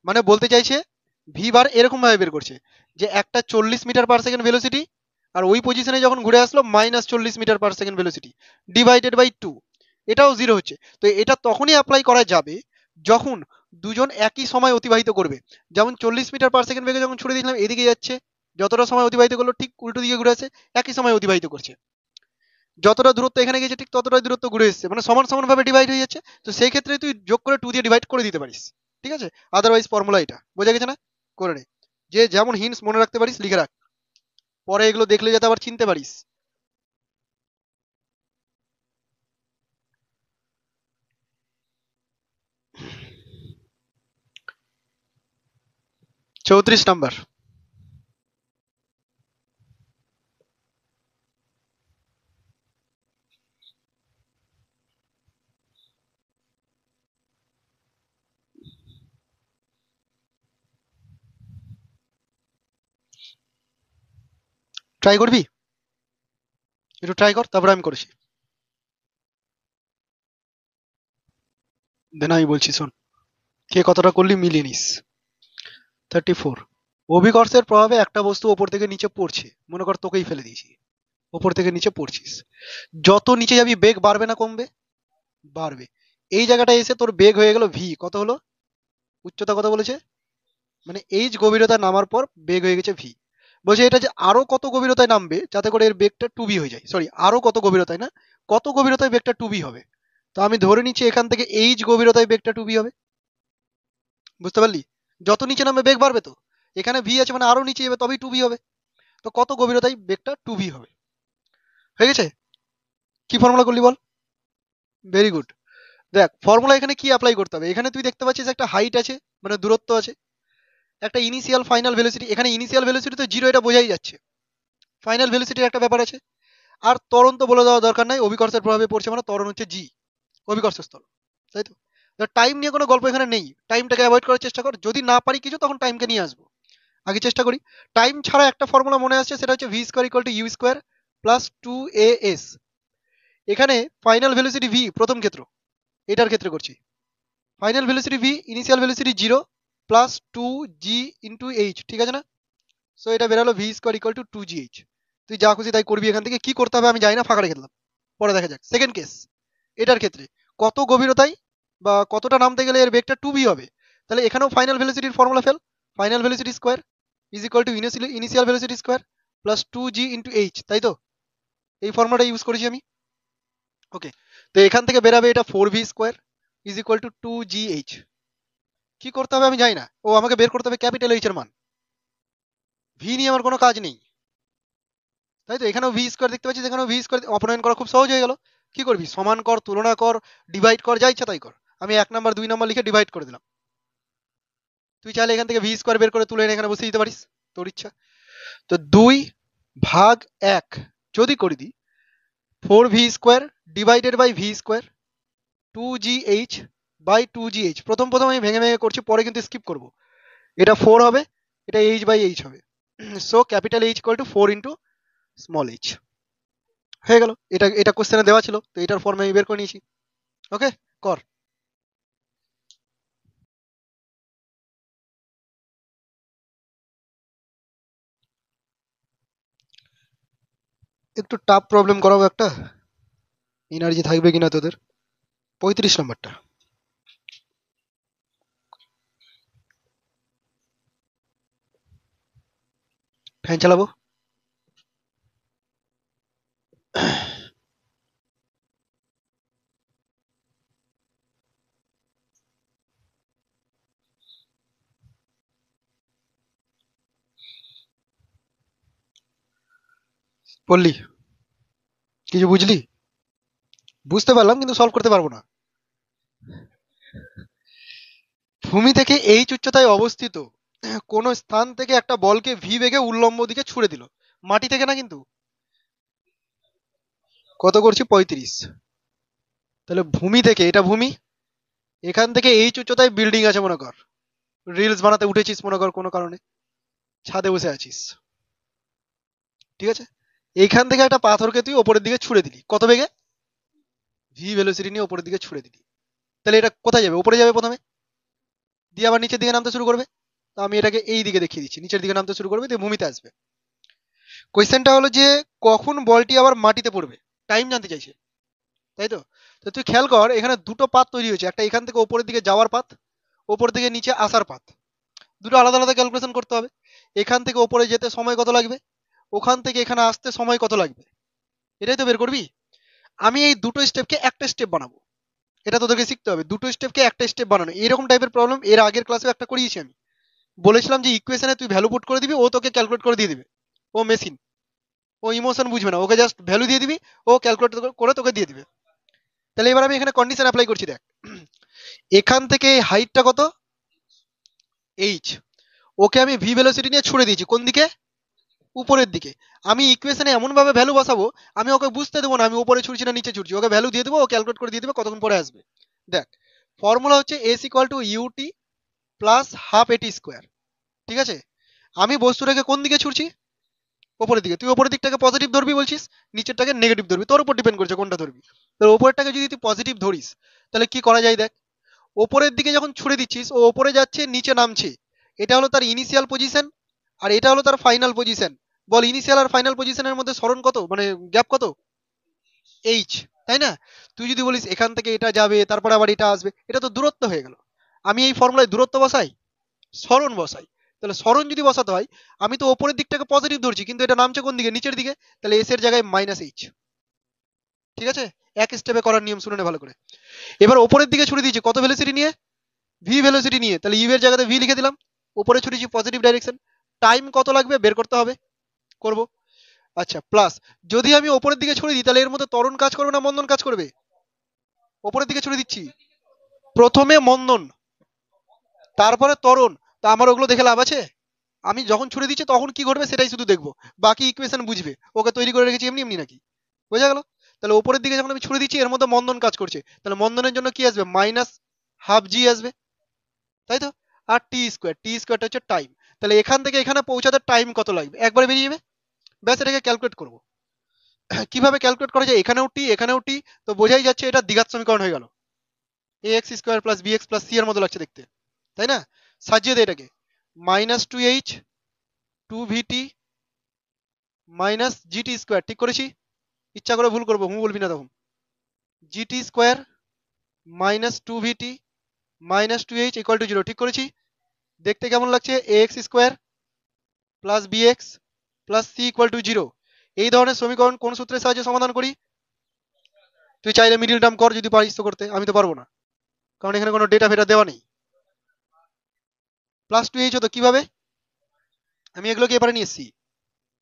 মানে বলতে চাইছে ভি বার এরকম ভাবে বের করছে যে একটা 40 মিটার পার সেকেন্ড ভেলোসিটি আর ওই পজিশনে যখন ঘুরে আসলো -40 metre per second velocity divided by 2, এটাও জিরো হচ্ছে। তো এটা তখনই অ্যাপ্লাই করা যাবে যখন দুজন একই সময় অতিবাহিত করবে। যেমন 40 মিটার পার সেকেন্ড বেগে যখন ছুড়ে দিয়েছিলাম এদিকে যাচ্ছে, যতটা সময় অতিবাহিত করলো ঠিক উল্টো দিকে ঘুরে আসে, একই সময় অতিবাহিত করছে। যতটা দূরত্ব এখানে গেছে ঠিক ততটাই দূরত্ব ঘুরে এসেছে, মানে সমান সমান ভাবে ডিভাইড হয়ে যাচ্ছে। তো সেই ক্ষেত্রে তুই যোগ করে 2 দিয়ে ডিভাইড করে দিতে পারিস, ঠিক আছে? আদারওয়াইজ ফর্মুলা এটা বোঝা গেছে না? করে নে। যে যেমন হিন্টস মনে রাখতে পারিস লিখে রাখ, পরে এগুলো দেখলে যাতে আবার চিনতে পারিস। 34 নাম্বার। ট্রাই করবি? একটু ট্রাই কর, তারপরে আমি করেছি, দেন আমি বলছি শোন। কে কতটা করলি মিলিয়ে নিস। 34। অভিকর্ষের প্রভাবে একটা বস্তু ওপর থেকে নিচে পড়ছে, মনে কর তোকেই ফেলে দিয়েছি, ওপর থেকে নিচে পড়ছিস। যত নিচে যাবি বেগ বাড়বে না কমবে? বাড়বে। এই জায়গাটায় এসে তোর বেগ হয়ে গেল ভি, কত হলো? উচ্চতা কত বলেছে? মানে এইচ গভীরতা নামার পর বেগ হয়ে গেছে ভি। বলছে এটা যে আরো কত গভীরতায় নামবে যাতে করে এর বেগটা টু বি হয়ে যায়, সরি আরো কত গভীরতায় না, কত গভীরতায় বেগটা টু বি হবে। তো আমি ধরে নিচ্ছি এখান থেকে এইচ গভীরতায় বেগটা টু বি হবে। বুঝতে পারলি? যত নিচে নামবে বেগ বাড়বে, তো এখানে ভি আছে মানে আরো নিচে যাবে তবেই টু বি হবে। তো কত গভীরতায় বেগটা টু বি হবে। হয়ে গেছে? কি ফর্মুলা করলি বল? Very good. দেখ ফর্মুলা এখানে কি অ্যাপ্লাই করতে হবে, এখানে তুই দেখতে পাচ্ছিস একটা হাইট আছে, মানে দূরত্ব আছে, একটা ইনিশিয়াল ফাইনাল ভেলোসিটি। এখানে ইনিশিয়াল ভেলোসিটি তো জিরো, এটা বোঝাই যাচ্ছে। ফাইনাল ভেলোসিটির একটা ব্যাপার আছে। আর ত্বরণ তো বলে দেওয়া দরকার নাই, অভিকর্ষের প্রভাবে পড়ছে মানে ত্বরণ হচ্ছে জি, অভিকর্ষ স্থল, তাই তো? টাইম নিয়ে কোনো গল্প এখানে নেই, টাইমটাকে অ্যাভয়েড করার চেষ্টা কর। যদি না পারি কিছু তখন টাইমকে নিয়ে আসবো, আগে চেষ্টা করি। টাইম ছাড়া একটা ফর্মুলা মনে আসছে, সেটা হচ্ছে V square equal to U square plus 2 AS। এখানে ফাইনাল ভেলোসিটি ভি প্রথম ক্ষেত্র, এটার ক্ষেত্রে করছি। Final velocity V, initial velocity zero, plus 2G into H, ঠিক আছে না? সো এটা বেরালো V square equal to 2GH। তুই যা খুশি তাই করবি, এখান থেকে কি করতে হবে আমি জানি না, ফাঁকা রেখে দিলাম, পরে দেখা যাক। সেকেন্ড কেস, এটার ক্ষেত্রে কত গভীরতায় বা কতটা নামতে গেলে এর বেগটা টু বি হবে। তাহলে এখানেও ফাইনাল ভেলোসিটির ফর্মুলা ফেল। Final velocity square is equal to initial velocity square plus 2G into H, তাই তো? এই ফর্মুলাটা ইউজ করেছি আমি। ওকে, তো এখান থেকে বেরাবে এটা 4V square is equal to 2GH। কি করতে হবে আমি জানি না, ও আমাকে বের করতে হবে ক্যাপিটাল এইচ এর মান। ভি নিয়ে আমার কোনো কাজ নেই। তাই তো, এখানেও ভি স্কোয়ার দেখতে পাচ্ছিস, এখানেও ভি স্কোয়ার, অপনয়ন করা খুব সহজ হয়ে গেল। কি করবি, সমান কর, তুলনা কর, ডিভাইড কর, যা ইচ্ছা তাই কর। আমি 1 নাম্বার 2 নাম্বার লিখে ডিভাইড করে দিলাম। তুই চাইলে এখান থেকে ভি স্কোয়ার বের করে তুলে এনে এখানে বসিয়ে দিতে পারিস, তোর ইচ্ছা। তো 2/1 যদি করে দিই, 4v² divided by V square 2gh/2gh। প্রথম প্রথম আমি ভেঙে ভেঙে করছি, পরে কিন্তু স্কিপ করব। এটা 4 হবে, এটা h/h হবে। So capital H equal to 4 × small h। হয়ে গেল, এটা এটা কোশ্চেনে দেওয়া ছিল, তো এটার ফর্মে আমি বের করে নিয়েছি। ওকে, কর। একটু টাফ প্রবলেম করাবো একটা, এনার্জি থাকবে কিনা তোদের। 35 নম্বরটা। ফ্যান চালাবো। বললি কিছু বুঝলি? বুঝতে পারলাম কিন্তু সলভ করতে পারবো না। ভূমি থেকে এইচ উচ্চতায় অবস্থিত কোন স্থান থেকে একটা বলকে ভি বেগে উল্লম্ব দিকে ছুড়ে দিল, মাটি থেকে না কিন্তু। কত করছি, 35। তাহলে ভূমি থেকে, এটা ভূমি, এখান থেকে এইচ উচ্চতায় বিল্ডিং আছে মনে কর, রিলস বানাতে উঠেছিস মনে কর কোনো কারণে, ছাদে বসে আছিস, ঠিক আছে। এইখান থেকে একটা পাথরকে তুই ওপরের দিকে ছুড়ে দিলি, কত বেগে, ভি ভেলোসিটি নিয়ে ওপরের দিকে ছুড়ে দিলি। তাহলে এটা কোথায় যাবে, উপরে যাবে প্রথমে, দিয়ে আবার নিচের দিকে নামতে শুরু করবে। তো আমি এটাকে এই দিকে দেখিয়ে দিচ্ছি, নিচের দিকে নামতে শুরু করবে, দিয়ে ভূমিতে আসবে। কোয়েশ্চেনটা হলো যে কখন বলটি আবার মাটিতে পড়বে, টাইম জানতে চাইছে, তাই তো। তো তুই খেয়াল কর, এখানে দুটো পাথ তৈরি হয়েছে, একটা এখান থেকে ওপরের দিকে যাওয়ার পাথ, ওপর থেকে নিচে আসার পাথ। দুটো আলাদা আলাদা ক্যালকুলেশন করতে হবে। এখান থেকে ওপরে যেতে সময় কত লাগবে, ওখান থেকে এখানে আসতে সময় কত লাগবে, এটাই তো বের করবি। আমি এই দুটো স্টেপকে একটা স্টেপ বানাবো, এটা তোদেরকে শিখতে হবে, দুটো স্টেপকে একটা স্টেপ বানানো। এরকম টাইপের প্রবলেম এর আগের ক্লাসে একটা করিয়েছি আমি। বলেছিলাম যে ইকুয়েশনে তুই ভ্যালু পুট করে দিবি, ও তোকে ক্যালকুলেট করে দিয়ে দিবে। ও মেশিন, ও ইমোশন বুঝবে না, ওকে জাস্ট ভ্যালু দিয়ে দিবি, ও ক্যালকুলেট করে তোকে দিয়ে দিবে। তাহলে এবার আমি এখানে কন্ডিশন অ্যাপ্লাই করছি, দেখ। এখান থেকে হাইটটা কত, এইচ, ওকে আমি ভি ভেলোসিটি নিয়ে ছুড়ে দিয়েছি কোন দিকে, উপরের দিকে। আমি ইকুয়েশনে এমন ভাবে ভ্যালু বসাবো, আমি ওকে বুঝতে দেবো না আমি উপরে ছুটছি না নিচে ছুটছি, ওকে ভ্যালু দিয়ে দেবো, ও ক্যালকুলেট করে দিয়ে দেবে কতক্ষণ পরে আসবে। দেখ, ফর্মুলা হচ্ছে s equal to u t plus half a t square, ঠিক আছে। আমি বস্তুটাকে কোন দিকে ছুটছি, উপরের দিকে। তুই উপরের দিকটাকে পজিটিভ ধরবি বলছিস, নিচেরটাকে নেগেটিভ ধরবি, তোর উপর ডিপেন্ড করছে কোনটা ধরবি। তো উপরেরটাকে যদি তুই পজিটিভ ধরিস, তাহলে কি করা যায় দেখ। ওপরের দিকে যখন ছুড়ে দিচ্ছিস, ও ওপরে যাচ্ছে নিচে নামছে, এটা হলো তার ইনিশিয়াল পজিশন, আর এটা হলো তার ফাইনাল পজিশন। বল ইনিশিয়াল আর ফাইনাল পজিশনের মধ্যে সরণ কত, মানে গ্যাপ কত, এইচ, তাই না। তুই যদি বলিস এখান থেকে এটা যাবে তারপরে আবার এটা আসবে, এটা তো দূরত্ব হয়ে গেল। আমি এই ফর্মুলায় দূরত্ব বসাই, সরণ বসাই। তাহলে সরণ যদি বসাতে হয়, আমি তো ওপরের দিকটাকে পজিটিভ ধরছি, কিন্তু এটা নামছে কোন দিকে, নিচের দিকে। তাহলে এস এর জায়গায় -h, ঠিক আছে। এক স্টেপে করার নিয়ম শুনে নে ভালো করে। এবার ওপরের দিকে ছুড়ে দিয়েছি কত ভেলোসিটি নিয়ে, ভি ভেলোসিটি নিয়ে, তাহলে ইউ এর জায়গাতে ভি লিখে দিলাম। উপরে ছুটেছি পজিটিভ ডাইরেকশন, টাইম কত লাগবে বের করতে হবে, করব। আচ্ছা, প্লাস যদি আমি ওপরের দিকে ছুড়ে দিই, তাহলে এর মধ্যে ত্বরণ কাজ করবে না মন্দন কাজ করবে, ওপরের দিকে ছুড়ে দিচ্ছি, প্রথমে মন্দন তারপরে ত্বরণ। তা আমার ওগুলো দেখে লাভ আছে? আমি যখন ছুড়ে দিচ্ছি তখন কি ঘটবে সেটাই শুধু দেখবো, বাকি ইকুয়েশন বুঝবে, ওকে তৈরি করে রেখেছি এমনি এমনি নাকি, বোঝা গেল। তাহলে ওপরের দিকে যখন আমি ছুড়ে দিচ্ছি, এর মধ্যে মন্দন কাজ করছে, তাহলে মন্দনের জন্য কি আসবে, -12g আসবে, তাই তো। আর টি স্কোয়ারটা হচ্ছে টাইম। তাহলে এখান থেকে এখানে পৌঁছাতে টাইম কত লাগবে একবারে বেরিয়ে যাবে, ব্যাস এটাকে ক্যালকুলেট করবো। কিভাবে ক্যালকুলেট করা যায়, এখানেও টি এখানেও টি, তো বোঝাই যাচ্ছে এটা দ্বিঘাত সমীকরণ হয়ে গেল, A X square plus B X plus C এর মতো লাগছে দেখতে, তাই না। সাজিয়ে দে এটাকে, -2h 2vt -gt স্কোয়ার, ঠিক করেছি। ইচ্ছা করে ভুল করবো, হুম বলবি না তখন। GT square -2vt -2h equal to 0, ঠিক করেছি। দেখতে কেমন লাগছে, A X square plus B X plus C equal to 0। এই ধরনের সমীকরণ কোন সূত্রের সাহায্যে সমাধান করি, তুই চাইলে মিডিল টার্ম কর যদি পারিস তো করতে, আমি তো পারবো না, কারণ এখানে কোনো ডেটা ফেটা দেওয়া নেই। +2h হতো কিভাবে, আমি এগুলোকে এবারে নিয়ে এসেছি,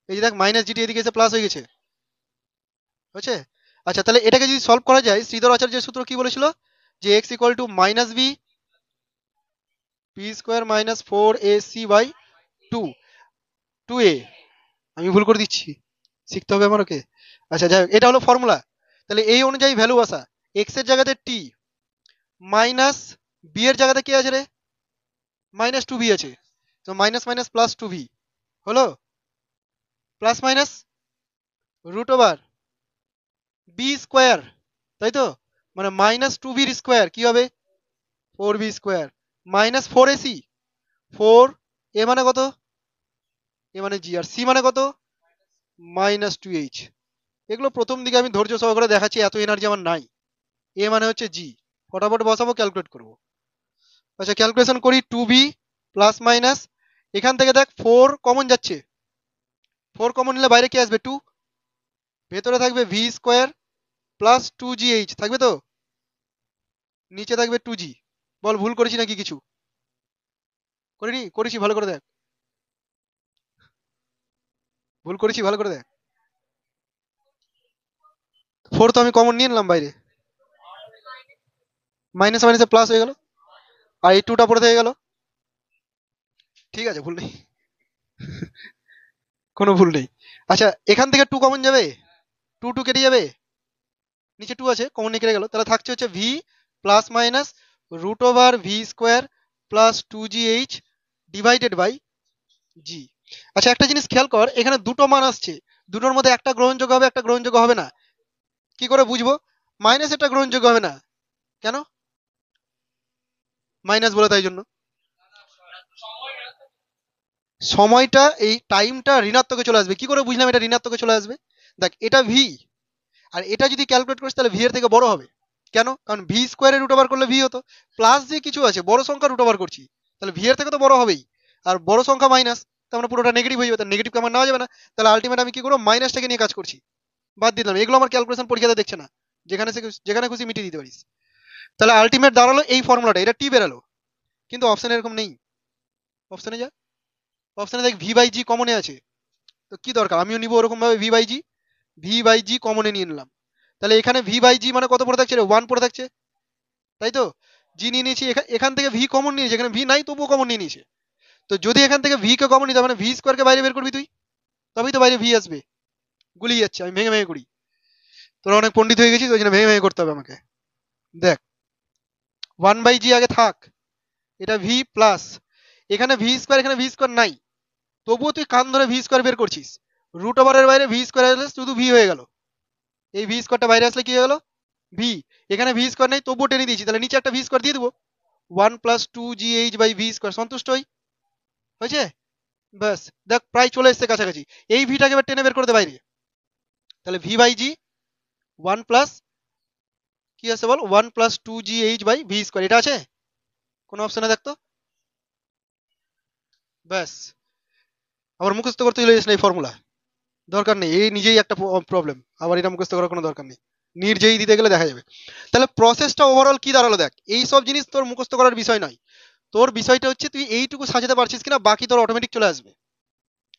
এই যে দেখ মাইনাস জিটি এদিকে এসে প্লাস হয়ে গেছে, হয়েছে? আচ্ছা তাহলে এটাকে যদি সলভ করা যায়, শ্রীধর আচার্যের সূত্র কি বলেছিল, যে X equal to minus B P square minus four A C by two, two A. আমি ভুল করে দিচ্ছি, শিখতে হবে আমার, ওকে। আচ্ছা যাই হোক, এটা হলো ফর্মুলা। তাহলে এই অনুযায়ী ভ্যালু বসা, এক্স এর জায়গাতে টি, মাইনাস বি এর জায়গাতে কি আছে রে, মাইনাস টু ভি আছে, তো minus minus plus two V হলো, plus minus root over B square, তাই তো, মানে মাইনাস টু বির স্কোয়ার কি হবে, four B square, minus four A C, four A মানে কত, এ মানে জি, আর সি মানে কত, মাইনাস টু এইচ। এগুলো প্রথম দিকে আমি ধৈর্য সহকারে দেখাচ্ছি, এত এনার্জি আমার নাই। এ মানে হচ্ছে জি, ফটাফট বসাবো, ক্যালকুলেট করবো। আচ্ছা ক্যালকুলেশন করি, টু বি প্লাস মাইনাস, এখান থেকে দেখ ফোর কমন যাচ্ছে, ফোর কমন নিলে বাইরে কি আসবে, টু, ভেতরে থাকবে ভি স্কোয়ার প্লাস টু জি এইচ থাকবে তো, নিচে থাকবে টু জি। বল ভুল করেছি নাকি কিছু, করিনি, করেছি, ভালো করে দেখ, ভুল করেছি ভালো করে দেখ। ফোর তো আমি কমন নিয়ে নিলাম বাইরে, মাইনাস মাইনাসে প্লাস হয়ে গেল, আর এই টুটা পড়ে থেকে গেল, ঠিক আছে, ভুল নেই, কোনো ভুল নেই। আচ্ছা এখান থেকে টু কমন যাবে, টু টু কেটে যাবে, নিচে টু আছে কমন নিয়ে কেটে গেল, তাহলে থাকছে হচ্ছে V plus minus root over V square plus two G H divided by G. আচ্ছা একটা জিনিস খেয়াল কর, এখানে দুটো মান আসছে, দুটোর মধ্যে একটা গ্রহণযোগ্য হবে, একটা গ্রহণযোগ্য হবে না, কি করে বুঝবো, মাইনাস এটা গ্রহণযোগ্য হবে না, কেন মাইনাস বলে, তাই জন্য সময়টা, এই টাইমটা ঋণাত্মকে চলে আসবে। কি করে বুঝলাম এটা ঋণাত্মকে চলে আসবে, দেখ এটা ভি, আর এটা যদি ক্যালকুলেট করিস তাহলে ভি এর থেকে বড় হবে, কেন, কারণ ভি স্কোয়ারে রুট ওভার করলে ভি হতো, প্লাস যে কিছু আছে বড় সংখ্যা রুট ওভার করছি, তাহলে ভি এর থেকে তো বড় হবেই, আর বড় সংখ্যা মাইনাস, তার মানে পুরোটা নেগেটিভ হয়ে যাবে, তার নেগেটিভ আমার নেওয়া যাবে না, তাহলে আলটিমেট আমি কি করবো, মাইনাসটাকে নিয়ে কাজ করছি, বাদ দিলাম, এগুলো আমার ক্যালকুলেশন পরীক্ষাতে দেখছে না, যেখানে খুশি মিটিয়ে দিতে পারিস। তাহলে আলটিমেট দাঁড়ালো এই ফর্মুলাটা, এটা টি বেরালো, কিন্তু অপশন এরকম নেই, অপশনে যা, অপশনে দেখ ভি বাই জি কমনে আছে, তো কি দরকার, আমিও নিবো ওরকম ভাবে V by G, V by G কমনে নিয়ে নিলাম, তাহলে এখানে ভি বাই জি মানে কত পড়ে থাকছে রে, ওয়ান পড়ে থাকছে, তাই তো, জি নিয়ে নিয়েছি, এখান থেকে ভি কমন নিয়েছে, এখানে ভি নাই তবুও কমন নিয়ে নিয়েছে, তো যদি এখান থেকে ভি কে কমন নিতে মানে ভি স্কোয়ার কে বাইরে বের করবি তুই, তবেই তো বাইরে ভি আসবে, গুলিয়ে যাচ্ছে, আমি ভেঙে ভেঙে করি, তোরা অনেক পণ্ডিত হয়ে গেছিস, ওই জন্য ভেঙে ভেঙে করতে হবে আমাকে। দেখ ওয়ান বাই জি আগে থাক, এটা ভি প্লাস, এখানে ভি স্কোয়ার, এখানে ভি স্কোয়ার নাই, তবুও তুই কান ধরে ভি স্কোয়ার বের করছিস, রুট ওভারের বাইরে ভি স্কোয়ার আসলে শুধু ভি হয়ে গেল, এই ভি স্কোয়ারটা বাইরে আসলে কি হয়ে গেল, ভি, এখানে ভি স্কোয়ার নেই তবুও টেনে দিয়েছি, তাহলে নিচে একটা ভি স্কোয়ার দিয়ে দেবো, one plus two G H by V square, সন্তুষ্ট হয়েছে, ব্যাস, দেখ প্রায় চলে এসেছে কাছাকাছি, এই ভিটাকে এবার টেনে বের করে দে বাইরে, তাহলে V by G one plus, কি আছে বল, one plus two G H by V square, এটা আছে কোনো অপশনে দেখতো, ব্যাস, আবার মুখস্থ করতে চলে যাস না এই ফর্মুলা, দরকার নেই, এই নিজেই একটা প্রবলেম, আবার এটা মুখস্থ করার কোনো দরকার নেই, নিজেই দিতে গেলে দেখা যাবে। তাহলে প্রসেসটা ওভারঅল কি দাঁড়ালো দেখ, এই সব জিনিস তোর মুখস্থ করার বিষয় নয়, তোর বিষয়টা হচ্ছে তুই এইটুকু সাজাতে পারছিস কিনা, বাকি তোর অটোমেটিক চলে আসবে,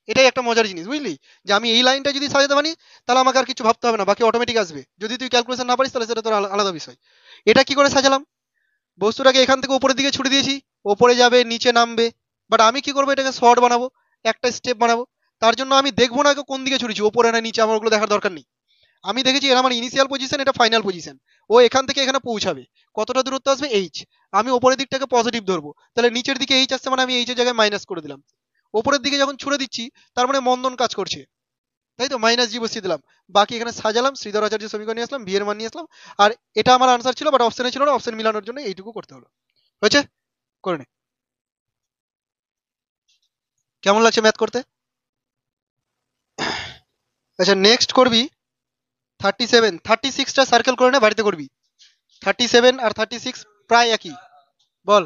এটাই একটা মজার জিনিস, বুঝলি, যে আমি এই লাইনটা যদি সাজাতে পারি তাহলে আমাকে আর কিছু ভাবতে হবে না, বাকি অটোমেটিক আসবে, যদি তুই ক্যালকুলেশন না পারিস তাহলে সেটা তোর আলাদা বিষয়। এটা কি করে সাজালাম, বস্তুটাকে এখান থেকে উপরের দিকে ছুটে দিয়েছি, ওপরে যাবে নিচে নামবে, বাট আমি কি করবো, এটাকে শর্ট বানাবো, একটা স্টেপ বানাবো, তার জন্য আমি দেখবো না কোন দিকে ছুটেছি, ওপরে না নিচে, আমার ওগুলো দেখার দরকার নেই, আমি দেখেছি এর আমার ইনিশিয়াল পজিশন, এটা ফাইনাল পজিশন, ও এখান থেকে এখানে পৌঁছাবে, কতটা দূরত্ব আসবে এইচ, আমি ওপরের দিকটাকে পজিটিভ ধরবো, তাহলে নিচের দিকে এইচ আসছে মানে আমি এইচের জায়গায় মাইনাস করে দিলাম, ওপরের দিকে যখন ছুড়ে দিচ্ছি তার মানে মন্দন কাজ করছে, তাই তো, মাইনাস জি বসিয়ে দিলাম, বাকি এখানে সাজালাম, শ্রীধর আচার্য সমীকরণ নিয়ে আসলাম, ভি এর মান নিয়ে আসলাম, আর এটা আমার আনসার ছিল, বাট অপশনে ছিল না, অপশন মিলানোর জন্য এইটুকু করতে হলো, হয়েছে, করে নে। কেমন লাগছে ম্যাথ করতে? আচ্ছা নেক্সট করবি 37, 36টা সার্কেল করে নে, বাড়িতে করবি, 37 আর 36 প্রায় একই, বল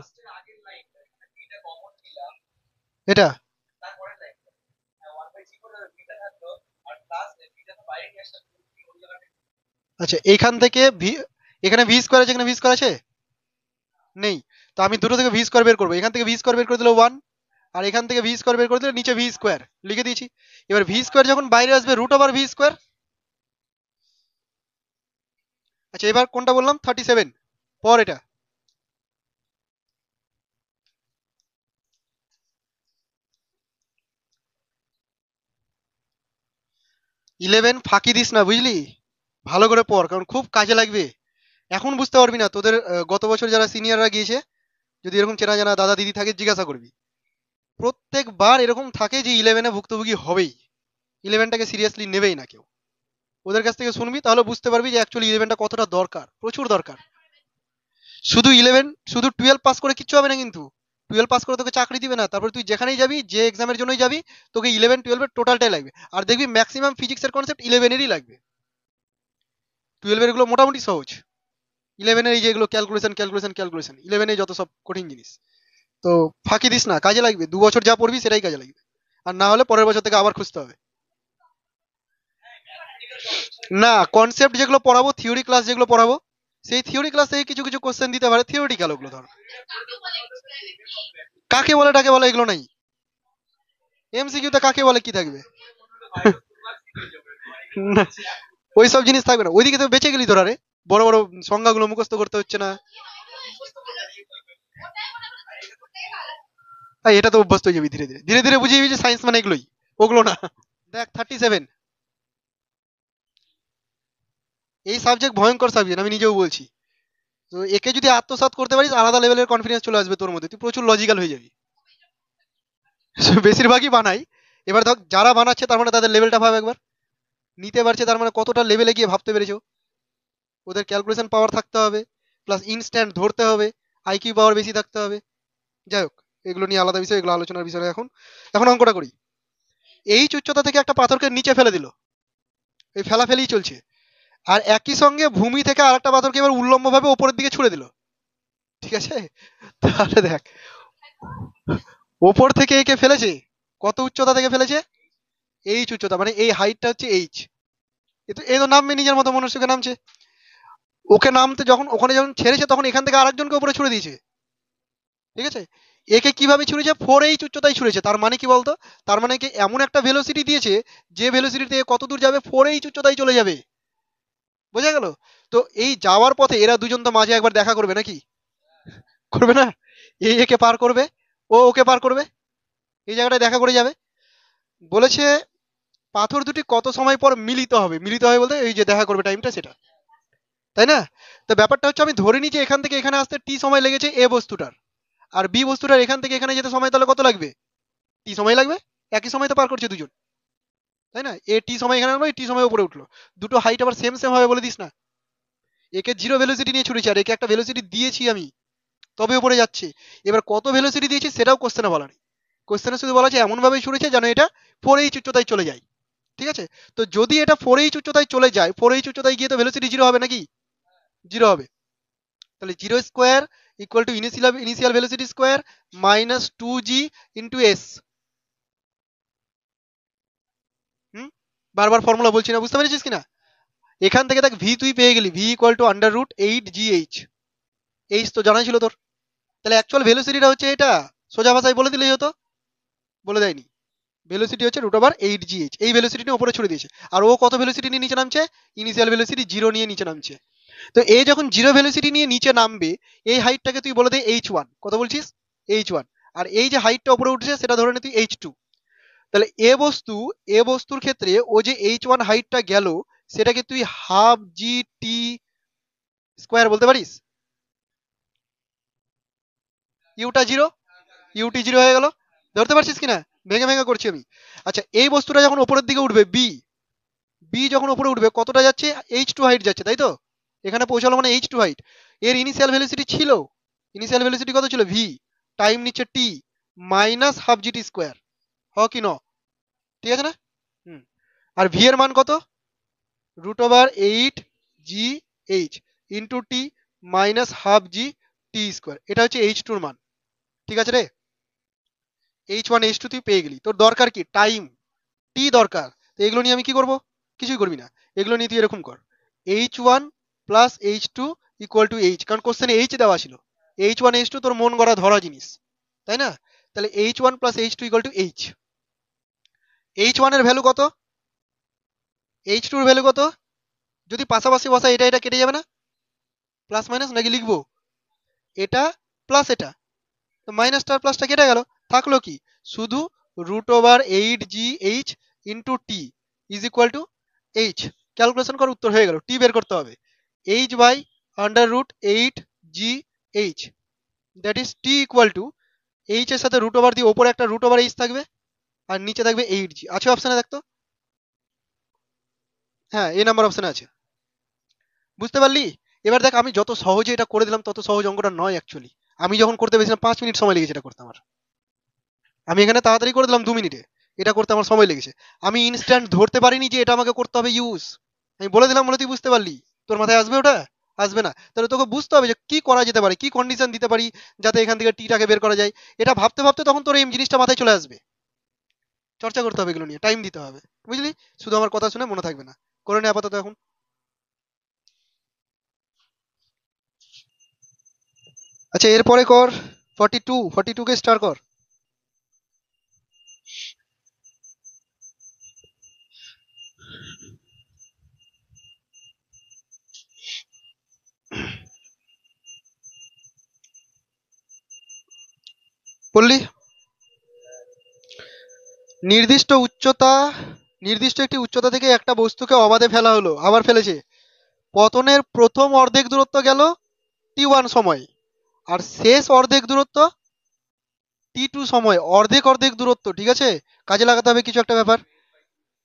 এটা, আচ্ছা এইখান থেকে ভি, এখানে ভি স্কোয়ার আছে, এখানে ভি স্কোয়ার আছে নেই, তো আমি দুটো থেকে ভি স্কোয়ার বের করবো, এখান থেকে ভি স্কোয়ার বের করে দিলে ওয়ান, আর এখান থেকে ভি স্কোয়ার বের করে দিলে নিচে ভি স্কোয়ার লিখে দিয়েছি। এবার ভি স্কোয়ার যখন বাইরে আসবে রুট ওভার ভি স্কোয়ার। আচ্ছা এবার কোনটা বললাম 37 পর এটা 11 ফাঁকি দিস না বুঝলি, ভালো করে পড় কারণ খুব কাজে লাগবে। এখন বুঝতে পারবি না, তোদের গত বছর যারা সিনিয়ররা গিয়েছে যদি এরকম চেনা জানা দাদা দিদি থাকে জিজ্ঞাসা করবি, প্রত্যেকবার এরকম থাকে যে 11-এ ভুক্তভোগী হবেই, 11টাকে সিরিয়াসলি নেবেই না কেউ। ওদের কাছ থেকে শুনবি তাহলে বুঝতে পারবি যে অ্যাকচুয়ালি 11টা কতটা দরকার, প্রচুর দরকার। শুধু 11 শুধু 12 পাস করে কিচ্ছু হবে না কিন্তু, 12 পাস করে তোকে চাকরি দিবে না, তারপরে তুই যেখানেই যাবি যে এক্সামের জন্যই যাবি তোকে 11-12 টোটালটাই লাগবে। আর দেখবি ম্যাক্সিমাম ফিজিক্সের কনসেপ্ট 11-এরই লাগবে, 12-এর গুলো মোটামুটি সহজ, 11-এর এই যে এগুলো ক্যালকুলেশন ক্যালকুলেশন ক্যালকুলেশন, 11-এ যত সব কঠিন জিনিস। তো ফাঁকি দিস না, কাজে লাগবে, 2 বছর যা পড়বি সেটাই কাজে লাগবে। আর না হলে পরের বছর থেকে আবার খুঁজতে হবে। না, কনসেপ্ট যেগুলো পড়াবো, থিওরি ক্লাস যেগুলো পড়াবো, সেই থিওরি ক্লাস থেকে কিছু কিছু কোশ্চেন দিতে পারে, থিওরিটিক্যাল ওগুলো ধর। কাকে বলে টাকে বলে এগুলো নাই, এমসিকিউ তে কাকে বলে কি থাকবে? না, ওইসব জিনিস থাকবে না, ওইদিকে তো বেঁচে গেলি তোরা রে, বড় বড় সংজ্ঞাগুলো মুখস্থ করতে হচ্ছে না। এটা তো অভ্যস্ত হয়ে যাবি ধীরে ধীরে, ধীরে ধীরে বুঝে যাবি যে সায়েন্স মানে এগুলোই, ওগুলো না। দেখ 37, এই সাবজেক্ট ভয়ঙ্কর সাবজেক্ট আমি নিজেও বলছি। তো একে যদি আত্মসাৎ করতে পারিস আলাদা লেভেলের কনফিডেন্স চলে আসবে তোর মধ্যে, তুই প্রচুর লজিক্যাল হয়ে যাবি। বেশিরভাগই বানাই। এবার ধর যারা বানাচ্ছে তার মানে তাদের লেভেলটা ভাব একবার, নিতে পারছে তার মানে কতটা লেভেলে গিয়ে ভাবতে পেরেছো। ওদের ক্যালকুলেশন পাওয়ার থাকতে হবে, প্লাস ইনস্ট্যান্ট ধরতে হবে, আইকিউ পাওয়ার বেশি থাকতে হবে। যাই হোক, এগুলো নিয়ে আলাদা বিষয়, এগুলো আলোচনার বিষয়। এখন এখন অঙ্কটা করি। এই উচ্চতা থেকে একটা পাথরকে নিচে ফেলে দিল, এই ফেলাফেলি চলছে, আর একই সঙ্গে ভূমি থেকে আরেকটা পাথরকে এবার উল্লম্ব ভাবে ওপরের দিকে ছুড়ে দিল, ঠিক আছে? তাহলে দেখ, ওপর থেকে একে ফেলেছে, কত উচ্চতা থেকে ফেলেছে? এইচ উচ্চতা, মানে এই হাইটটা হচ্ছে এইচ। এই তো নামবে নিজের মতো মনুষ্যকে নামছে। ওকে নামতে যখন ওখানে যখন ছেড়েছে তখন এখান থেকে আরেকজনকে উপরে ছুড়ে দিয়েছে, ঠিক আছে? একে কিভাবে ছুড়েছে? 4h উচ্চতায় ছুড়েছে, তার মানে কি বলতো? তার মানে কি এমন একটা ভেলোসিটি দিয়েছে যে ভেলোসিটিতে কত দূর যাবে, 4h উচ্চতায় চলে যাবে। বোঝা গেল? তো এই যাওয়ার পথে এরা দুজন তো মাঝে একবার দেখা করবে নাকি? করবে না? এই একে পার করবে, ও ওকে পার করবে, এই জায়গাটায় দেখা করে যাবে। বলেছে পাথর দুটি কত সময় পর মিলিত হবে, মিলিত হবে বলতে এই যে দেখা করবে টাইমটা সেটা, তাই না? তো ব্যাপারটা হচ্ছে আমি ধরে নিই যে এখান থেকে এখানে আসতে টি সময় লেগেছে এ বস্তুটার, আর বি বস্তুটার এখান থেকে এখানে যেতে সময় তাহলে কত লাগবে? টি সময় লাগবে। একই সময় তো পার করছে দুজন, তাই না? এ টি সময় এখানে আনলো, টি সময় উপরে উঠলো, দুটো হাইট আবার সেম সেম হবে বলে দিস না। একে জিরো ভেলোসিটি নিয়ে ছুটেছি আর একে একটা ভেলোসিটি দিয়েছি আমি, তবে উপরে যাচ্ছে। এবার কত ভেলোসিটি দিয়েছি সেটাও কোশ্চেনে বলা নেই, কোশ্চেনে শুধু বলা আছে এমন ভাবে ছুটেছে যেন এটা 4h উচ্চতায় চলে যায়, ঠিক আছে? তো যদি এটা 4h উচ্চতায় চলে যায়, 4h উচ্চতায় গিয়ে তো ভেলোসিটি জিরো হবে নাকি? জিরো হবে। তাহলে zero square equal to initial velocity square minus 2g into S. হুম, বারবার ফর্মুলা বলছি না, বুঝতে পেরেছিস কিনা? এখান থেকে দেখ ভি তুই পেয়ে গেলি, v equal to under root 8gh, h তো জানাই ছিল তোর। তাহলে অ্যাকচুয়াল ভেলোসিটিটা হচ্ছে এটা, সোজা ভাষায় বলে দিলেই হতো, বলে দেয়নি। ভেলোসিটি হচ্ছে রুট ওভার 8gh, এই ভেলোসিটি নিয়ে উপরে ছড়িয়ে দিয়েছে। আর ও কত ভেলোসিটি নিয়ে নিচে নামছে? ইনিশিয়াল ভেলোসিটি জিরো নিয়ে নিচে নামছে। তো এ যখন জিরো ভেলোসিটি নিয়ে নিচে নামবে, এই হাইটটাকে তুই বলে দে h1, কত বলছিস? h1। আর এই যে হাইটটা উপরে উঠছে সেটা ধরে নে তুই h2। তাহলে এ বস্তুর ক্ষেত্রে ও যে h1 হাইটটা গেল সেটাকে তুই হাফ জি টি স্কোয়ার বলতে পারিস। ইউটা জিরো, ইউটি জিরো হয়ে গেল, ধরতে পারছিস কিনা? ভেঙে ভেঙে করছি আমি। আচ্ছা এই বস্তুটা যখন উপরের দিকে উঠবে, বি বি যখন উপরে উঠবে কতটা যাচ্ছে? h2 হাইট যাচ্ছে, তাই তো? এখানে পৌঁছালো মানে h2 হাইট। এর ইনিশিয়াল ভেলোসিটি ছিল, ইনিশিয়াল ভেলোসিটি কত ছিল? ভি, টাইম নিচ্ছে টি, মাইনাস হাফ জিটি স্কোয়ার, হ কি ন? ঠিক আছে না? হুম। আর ভি এর মান কত? রুট ওভার 8gh ইন্টু টি মাইনাস হাফ জি টি স্কোয়ার, এটা হচ্ছে h2 এর মান, ঠিক আছে রে? h1 h2 তুই পেয়ে গেলি, তোর দরকার কি? টাইম, টি দরকার। তো এগুলো নিয়ে আমি কি করব? কিছুই করবি না, এগুলো নিয়ে তুই এরকম কর, h1 plus h2 equal to h, কারণ কোশ্চেনে h দেওয়া ছিল। h1 h2 তোর মন গড়া ধরা জিনিস, তাই না? তাহলে h1 plus h2 equal to h। h1 এর ভ্যালু কত, h2 এর ভ্যালু কত, যদি পাশাপাশি বসা এটা এটা কেটে যাবে না, প্লাস মাইনাস নাকি লিখবো এটা প্লাস এটা, তো মাইনাসটা প্লাসটা কেটে গেল, থাকলো কি শুধু √8gh into t is equal to h. Calculation করে উত্তর হয়ে গেল, টি বের করতে হবে, h by √8gh, that is t equal to h এর সাথে √ দিয়ে ওপরে একটা √h থাকবে আর নিচে থাকবে 8g। আছে অপশনে দেখতো, হ্যাঁ এই নাম্বার অপশনে আছে। বুঝতে পারলি? এবার দেখ আমি যত সহজে এটা করে দিলাম তত সহজ অঙ্কটা নয় অ্যাকচুয়ালি। আমি যখন করতে পেরেছিলাম 5 মিনিট সময় লেগেছে এটা করতে আমার, আমি এখানে তাড়াতাড়ি করে দিলাম 2 মিনিটে, এটা করতে আমার সময় লেগেছে। আমি ইনস্ট্যান্ট ধরতে পারিনি যে এটা আমাকে করতে হবে ইউজ, আমি বলে দিলাম বলে তুই বুঝতে পারলি, তোর মাথায় আসবে ওটা? আসবে না। তাহলে তোকে বুঝতে হবে যে কি করা যেতে পারে, কি কন্ডিশন দিতে পারি যাতে এখান থেকে টিটাকে বের করা যায়। এটা ভাবতে ভাবতে তখন তোর এই জিনিসটা মাথায় চলে আসবে। চর্চা করতে হবে এগুলো নিয়ে, টাইম দিতে হবে, বুঝলি? শুধু আমার কথা শুনে মনে থাকবে না, করে নে আপাতত এখন। আচ্ছা এরপরে কর 42 কে স্টার কর। বললি নির্দিষ্ট উচ্চতা, নির্দিষ্ট একটি উচ্চতা থেকে একটা বস্তুকে অবাধে ফেলা হলো, আবার ফেলেছে, পতনের প্রথম অর্ধেক দূরত্ব গেল t1 সময়, আর শেষ অর্ধেক দূরত্ব t2 সময়, অর্ধেক অর্ধেক দূরত্ব, ঠিক আছে? কাজে লাগাতে হবে কিছু একটা ব্যাপার।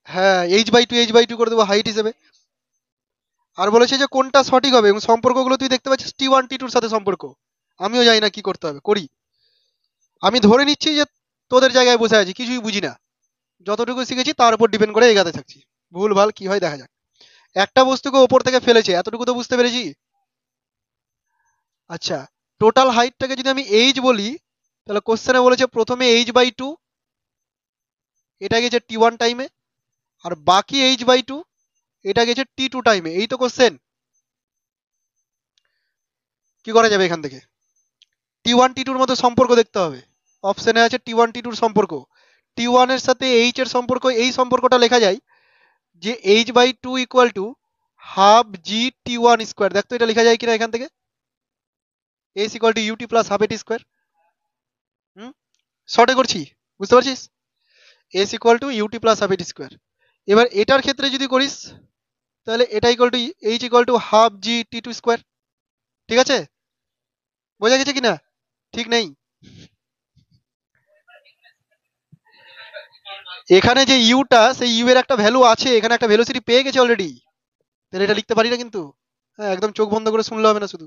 হ্যাঁ h/2 করে দেবো হাইট হিসেবে। আর বলেছে যে কোনটা সঠিক হবে, এবং সম্পর্কগুলো তুই দেখতে পাচ্ছিস t1 t2 এর সাথে সম্পর্ক। আমিও জানি না কি করতে হবে, করি। আমি ধরে নিচ্ছি যে তোদের জায়গায় বসে আছি, কিছুই বুঝি না, যতটুকু শিখেছি তার উপর ডিপেন্ড করে এগাতে থাকছি, ভুল ভাল কি হয় দেখা যাক। একটা বস্তুকে ওপর থেকে ফেলেছে, এতটুকু তো বুঝতে পেরেছি। আচ্ছা, টোটাল হাইটটাকে যদি আমি এইচ বলি, তাহলে কোশ্চেনে বলেছে প্রথমে h/2, এটা গেছে t1 টাইমে, আর বাকি h/2 এটা গেছে t2 টাইমে, এই তো কোশ্চেন। কি করা যাবে এখান থেকে? t1 t2 এর মধ্যে সম্পর্ক দেখতে হবে, অপশনে আছে t1 t2 এর সম্পর্ক, t1 এর সাথে h এর সম্পর্ক, এই সম্পর্কটা লেখা যায় যে h/2 equal to half G t1 square. দেখতো এটা লেখা যায় কিনা এখান থেকে, s equal to ut plus half a t square. হুম, শর্টে করছি, বুঝতে পারছিস? s equal to ut plus half a t square. এবার এটার ক্ষেত্রে যদি করিস তাহলে এটা equal to h equal to half G t2 square, ঠিক আছে? বোঝা গেছে কিনা? ঠিক নেই? এখানে যে ইউটা, সেই ইউ এর একটা ভ্যালু আছে, এখানে একটা ভেলোসিটি পেয়ে গেছে অলরেডি, তাহলে এটা লিখতে পারি না কিন্তু। হ্যাঁ একদম চোখ বন্ধ করে শুনলে হবে না শুধু,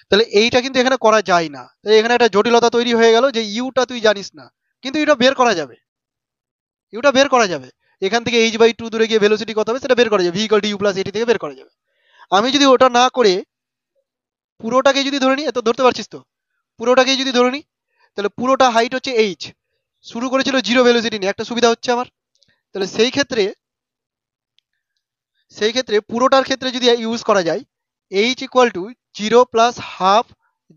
তাহলে এইটা কিন্তু এখানে করা যায় না, তাই এখানে একটা জটিলতা তৈরি হয়ে গেল যে ইউটা তুই জানিস না, কিন্তু এটা বের করা যাবে, ইউটা বের করা যাবে। এখান থেকে h/2 দূরে গিয়ে ভেলোসিটি কত হবে সেটা বের করা যাবে, v equal to u plus এটি থেকে বের করা যাবে। আমি যদি ওটা না করে পুরোটাকে যদি ধরে নিই, এত ধরতে পারছিস তো, পুরোটাকে যদি ধরে নিই, তাহলে পুরোটা হাইট হচ্ছে h, শুরু করেছিল জিরো ভেলোসিটি নিয়ে, একটা সুবিধা হচ্ছে আমার। তাহলে সেই ক্ষেত্রে পুরোটার ক্ষেত্রে যদি ইউজ করা যায় h equal to 0 plus half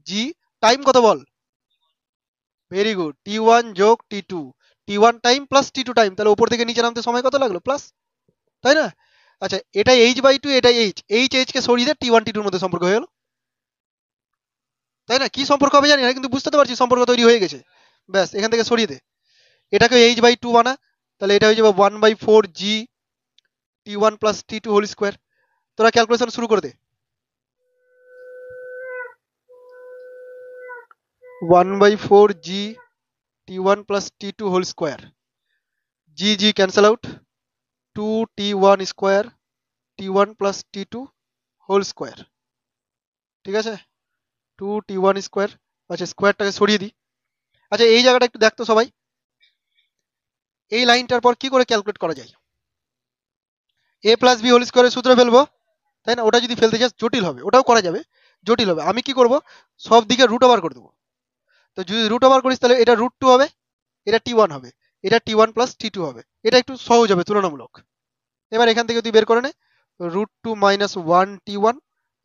G, time কত বল? ভেরি গুড, t1 যোগ t2, t1 time plus t2 time, তাহলে উপর থেকে নিচে নামতে সময় কত লাগলো প্লাস, তাই না? আচ্ছা এটা h/2, এটা h কে সরিয়ে দিয়ে t1 t2 এর মধ্যে সম্পর্ক হয়ে গেল, তাই না? কি সম্পর্ক হবে জানি না, কিন্তু বুঝতে তো পারছি সম্পর্ক তৈরি হয়ে গেছে। ব্যাস এখান থেকে সরিয়ে দে, এটাকে h/2 বানা, তাহলে এটা হয়ে যাবে 1/4g t1 plus t2 whole square. তোরা ক্যালকুলেশন শুরু করে দে। 1/4g t1 plus t2 whole square, g cancel out, 2t1 square t1 plus t2 whole square, ঠিক আছে? 2t1 square, আচ্ছা স্কোয়ারটাকে সরিয়ে দিই। আচ্ছা এই জায়গাটা একটু দেখতো সবাই, এই লাইনটার পর কি করে ক্যালকুলেট করা যায়? a প্লাস বি হোল স্কোয়ারের সূত্র ফেলবো, তাই না? ওটা যদি ফেলতে চাস জটিল হবে, ওটাও করা যাবে, জটিল হবে। আমি কি করব, সব দিকে রুট ওভার করে দেবো। তো যদি রুট ওভার করিস তাহলে এটা √2 হবে, এটা t1 হবে, এটা t1 প্লাস t2 হবে, এটা একটু সহজ হবে তুলনামূলক। এবার এখান থেকে তুই বের করে নে, √2 minus 1t1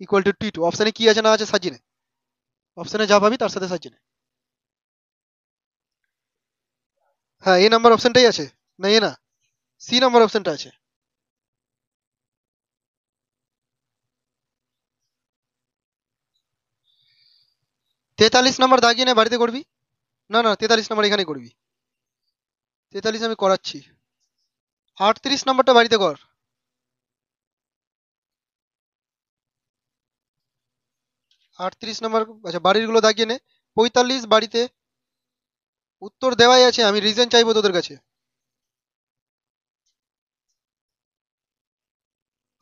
equal to t2, অপশনে কি আছে না আছে সাজিয়ে নে, অপশনে যা পাবি তার সাথে সাজিয়ে নে। হ্যাঁ, এ নাম্বার অপশনটাই আছে, না এ না, সি নাম্বার অপশনটা আছে। 43 নাম্বার দাগিয়ে নে, বাড়িতে করবি। না না, 43 নাম্বার এখানে করবি। 43 আমি করাচ্ছি। 38 নাম্বারটা বাড়িতে কর। 38 নাম্বার, আচ্ছা বাড়ির গুলো দাগিয়ে নে। 45 বাড়িতে। উত্তর দেওয়াই আছে, আমি রিজন চাইবো তোদের কাছে।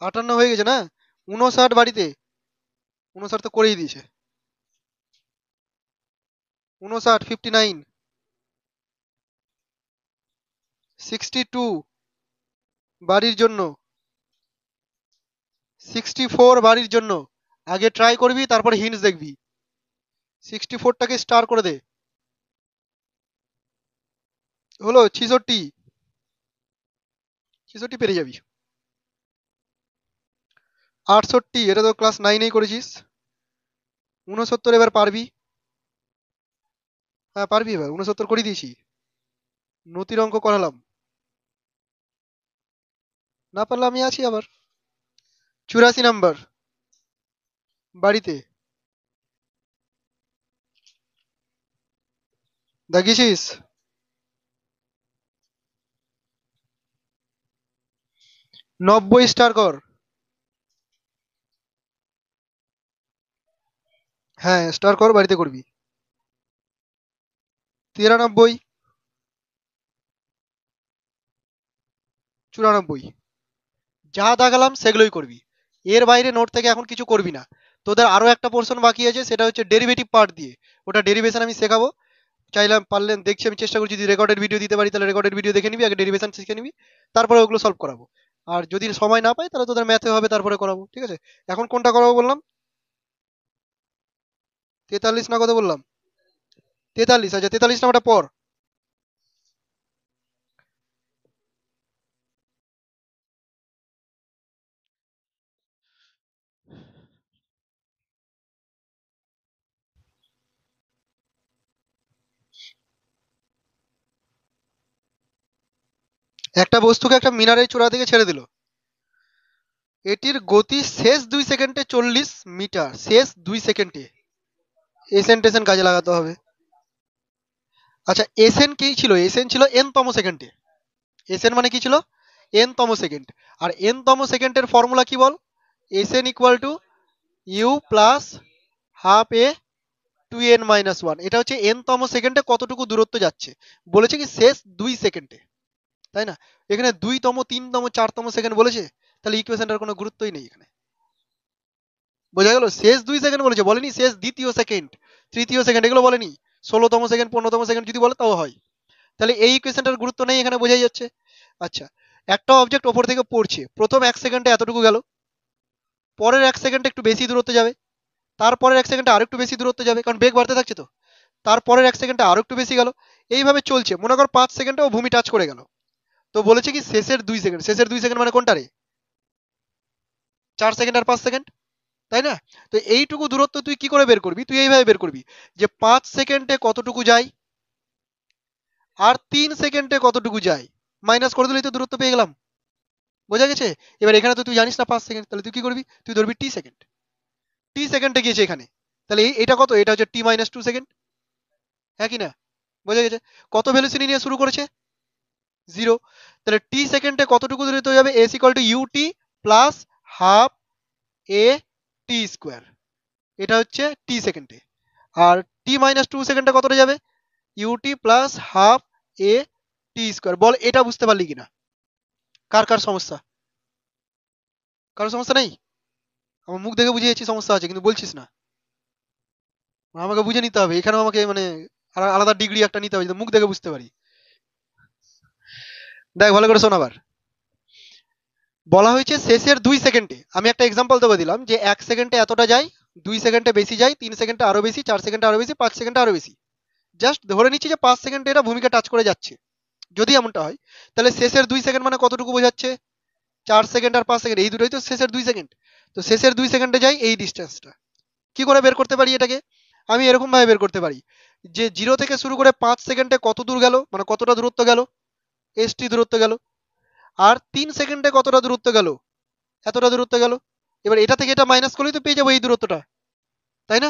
58 হয়ে গেছে না? 59 বাড়িতে। 59 তো করেই দিয়েছে। 59, 59। 62 বাড়ির জন্য। 64 বাড়ির জন্য। আগে ট্রাই করবি, তারপরে হিন্টস দেখবি। 64টাকে স্টার করে দে। হলো 66। 66 পেরে যাবি। 68, এটা তো ক্লাস 9এই করেছিস। 69 এবার পারবি। হ্যাঁ পারবি, এবার 69 করে দিয়েছি। নতির অঙ্ক করালাম। না পারলে আমি আছি আবার। 84 নাম্বার বাড়িতে। দেখিস? 90 স্টার কর। হ্যাঁ স্টার কর, বাড়িতে করবি। 93, 94। যা দাগালাম সেগুলোই করবি। এর বাইরে নোট থেকে এখন কিছু করবি না। তোদের আরো একটা পোর্শন বাকি আছে, সেটা হচ্ছে ডেরিভেটিভ পার্ট দিয়ে। ওটা ডেরিভেশন আমি শেখাবো। চাইলাম পারলে দেখছি, আমি চেষ্টা করছি যদি রেকর্ডেড ভিডিও দিতে পারি তাহলে রেকর্ডেড ভিডিও দেখে নিবি, আগে ডেরিভেশন শিখে নিবি, তারপরে ওগুলো সলভ করাবো। আর যদি সময় না পাই তাহলে তোদের ম্যাথে হবে, তারপরে করাবো, ঠিক আছে? এখন কোনটা করাবো বললাম? 43 না কত বললাম? 43, আচ্ছা 43 নাম্বারটা পর। একটা বস্তুকে একটা মিনারের চূড়া থেকে ছেড়ে দিল। এটির গতি শেষ 2 সেকেন্ডে 40 মিটার, শেষ 2 সেকেন্ডে। এসএন টেসেন কাজে লাগাতে হবে। আচ্ছা এসএন কি ছিল? এসএন ছিল এন তম সেকেন্ডে। এসএন মানে কি ছিল? এন তম সেকেন্ড। আর এন তম সেকেন্ডের ফর্মুলা কি বল? SN equal to U plus half A two N minus one. এটা হচ্ছে এন তম সেকেন্ডে কতটুকু দূরত্ব যাচ্ছে। বলেছে কি শেষ 2 সেকেন্ডে, তাই না? এখানে 2তম, 3তম, 4তম সেকেন্ড বলেছে। তাহলে ইকুয়েশনটার কোনো গুরুত্বই নেই এখানে। বোঝা গেল? শেষ 2 সেকেন্ড বলেছে, বলেনি শেষ দ্বিতীয় সেকেন্ড, তৃতীয় সেকেন্ড, এগুলো বলেনি। 16তম সেকেন্ড, 15তম সেকেন্ড যদি বলে তাও হয়। তাহলে এই ইকুয়েশনটার গুরুত্ব নেই এখানে, বোঝাই যাচ্ছে। আচ্ছা, একটা অবজেক্ট ওপর থেকে পড়ছে, প্রথম 1 সেকেন্ডে এতটুকু গেল, পরের 1 সেকেন্ডে একটু বেশি দূরত্ব যাবে, তারপরের 1 সেকেন্ডে আরো একটু বেশি দূরত্ব যাবে, কারণ বেগ বাড়তে থাকছে তো। তারপরের 1 সেকেন্ডে আরো একটু বেশি গেল। এইভাবে চলছে, মনে কর 5 সেকেন্ডে ও ভূমি টাচ করে গেল। তো বলেছে কি শেষের 2 সেকেন্ড, শেষের 2 সেকেন্ড মানে কোনটা রে? 4 সেকেন্ড আর 5 সেকেন্ড, তাই না? তো এইটুকু দূরত্ব তুই কি করে বের করবি? তুই এইভাবে বের করবি যে 5 সেকেন্ডে কতটুকু যায় আর 3 সেকেন্ডে কতটুকু যায়, মাইনাস করে দিলেই তো দূরত্ব পেয়ে গেলাম। বোঝা গেছে? এবার এখানে তো তুই জানিস না 5 সেকেন্ড, তাহলে তুই কি করবি? তুই ধরবি টি সেকেন্ড। টি সেকেন্ডে গিয়েছে এখানে। তাহলে এটা কত? এটা হচ্ছে t-2 সেকেন্ড। হ্যাঁ কি না? বোঝা গেছে? কত ভেলোসিটি নিয়ে শুরু করেছে? 0। তাহলে টি সেকেন্ডে কতটুকু দূরত্ব যাবে? S equal to u t plus half a t square. এটা হচ্ছে টি সেকেন্ডে। আর t-2 সেকেন্ডে কতটা যাবে? U t plus half a t square. বল এটা বুঝতে পারলি কিনা? কার কার সমস্যা? কারো সমস্যা নেই? আমার মুখ দেখে বুঝে যাচ্ছি সমস্যা আছে, কিন্তু বলছিস না। আমাকে বুঝে নিতে হবে, এখানেও আমাকে মানে আলাদা ডিগ্রি একটা নিতে হবে যাতে মুখ দেখে বুঝতে পারি। দেখ ভালো করে শোন আবার। বলা হয়েছে শেষের 2 সেকেন্ডে, আমি একটা এক্সাম্পল দেবো, দিলাম যে 1 সেকেন্ডে এতটা যায়, 2 সেকেন্ডে বেশি যায়, 3 সেকেন্ডে আরো বেশি, 4 সেকেন্ডে আরো বেশি, 5 সেকেন্ডে আরো বেশি। জাস্ট ধরে নিচ্ছি যে 5 সেকেন্ডে এটা ভূমিকা টাচ করে যাচ্ছে। যদি এমনটা হয়, তাহলে শেষের 2 সেকেন্ড মানে কতটুকু বোঝাচ্ছে? 4 সেকেন্ড আর 5 সেকেন্ড, এই দুটোই তো শেষের 2 সেকেন্ড। তো শেষের 2 সেকেন্ডে যায় এই ডিস্টেন্সটা। কি করে বের করতে পারি এটাকে? আমি এরকম ভাবে বের করতে পারি যে 0 থেকে শুরু করে 5 সেকেন্ডে কত দূর গেল, মানে কতটা দূরত্ব গেল, st দূরত্ব গেল, আর 3 সেকেন্ডে কতটা দূরত্ব গেল, এতটা দূরত্ব গেল। এবার এটা থেকে এটা মাইনাস করলেই তো পেয়ে যাবো এই দূরত্বটা, তাই না?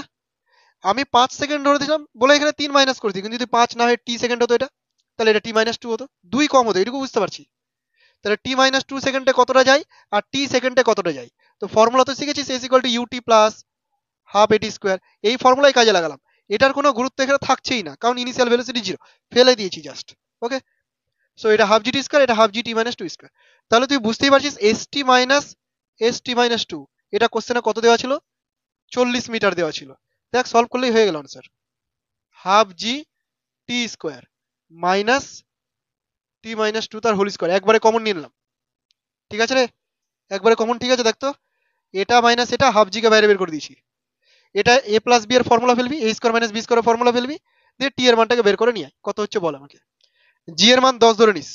আমি 5 সেকেন্ড ধরে দিলাম বলে এখানে 3 মাইনাস করেছি, কিন্তু যদি 5 না হয় টি সেকেন্ড হতো এটা, তাহলে এটা t-2 হতো, 2 কম হতো, এটুকু বুঝতে পারছি। তাহলে t-2 সেকেন্ডে কতটা যায় আর t সেকেন্ডে কতটা যায়। তো ফর্মুলা তো শিখেছিস, s = ut plus half a t square, এই ফর্মুলাই কাজে লাগালাম। এটার কোনো গুরুত্ব এখানে থাকছেই না, কারণ ইনিশিয়াল ভেলোসিটি 0, ফেলে দিয়েছি জাস্ট। ওকে, সো এটা হাফ gt স্কোয়ার, এটা হাফ gt-2 স্কোয়ার। তাহলে তুই বুঝতেই পারছিস st-2, এটা কোশ্চেনে কত দেওয়া ছিল, 40 মিটার দেওয়া ছিল। দেখ সলভ করলেই হয়ে গেল আনসার, হাফ জি টি স্কোয়ার মাইনাস t-2 তার হোল স্কোয়ার, একবারে কমন নিয়ে নিলাম। ঠিক আছে রে, একবারে কমন, ঠিক আছে। দেখ তো, এটা মাইনাস এটা হাফ জি কে বাইরে বের করে দিয়েছি। এটা a প্লাস বি এর ফর্মুলা ফেলবি, a square minus B square formula ফেলবি, দিয়ে টি এর মানটাকে বের করে নিয়ে আয়। কত হচ্ছে বল আমাকে। জি এর মান 10 ধরে নিস,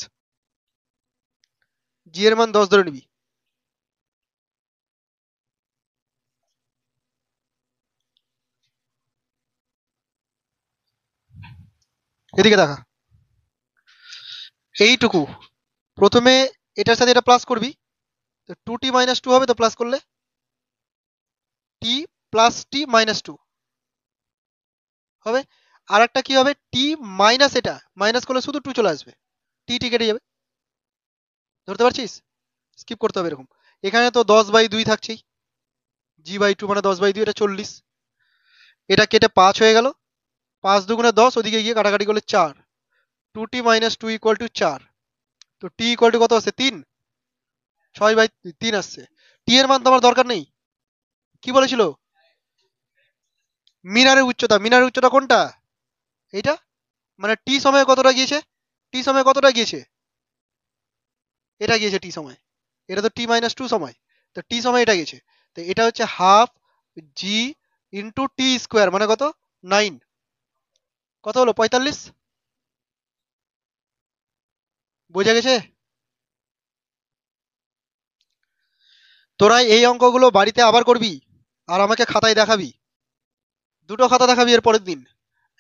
জি এর মান 10 ধরে নিবি। এদিকে দেখা, এইটুকু প্রথমে এটার সাথে এটা প্লাস করবি, তো 2t-2 হবে, তো প্লাস করলে t প্লাস t-2 হবে। আর একটা কি হবে, t মাইনাস, এটা মাইনাস করলে শুধু 2 চলে আসবে, টি কেটে যাবে। ধরতে পারছিস, স্কিপ করতে হবে এরকম। এখানে তো 10/2 থাকছেই, g/2 মানে 10/2, এটা 40, এটা কেটে 5 হয়ে গেল, 5 দুগুণে 10, ওদিকে গিয়ে কাটাকাটি করলে 4, 2t-2 = 4। তো t = কত আসছে, 3, 6/3 আসছে। টি এর মান তো আমার দরকার নেই, কি বলেছিল, মিনারের উচ্চতা, মিনারের উচ্চতা কোনটা, এইটা, মানে টি সময়ে কতটা গিয়েছে, টি সময়ে কতটা গিয়েছে, এটা গিয়েছে টি সময়, এটা তো t-2 সময়, তো টি সময় এটা গেছে। তো এটা হচ্ছে হাফ জি ইন্টু টি স্কোয়ার, মানে কত, 9, কত হলো 45। বোঝা গেছে? তোরা এই অঙ্কগুলো বাড়িতে আবার করবি, আর আমাকে খাতায় দেখাবি, দুটো খাতা দেখাবি এর পরের দিন।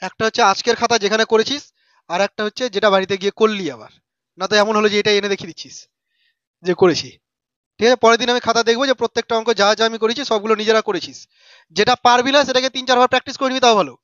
একটা হচ্ছে আজকের খাতা যেখানে করেছিস, আর একটা হচ্ছে যেটা বাড়িতে গিয়ে করলি আবার, না তো এমন হলো যে এটা এনে দেখিয়ে দিচ্ছিস যে করেছি। ঠিক আছে, পরের দিন আমি খাতা দেখবো যে প্রত্যেকটা অঙ্ক যা যা আমি করেছি সবগুলো নিজেরা করেছিস। যেটা পারবি না সেটাকে 3-4 বার প্র্যাকটিস করে নিবি, তাও ভালো।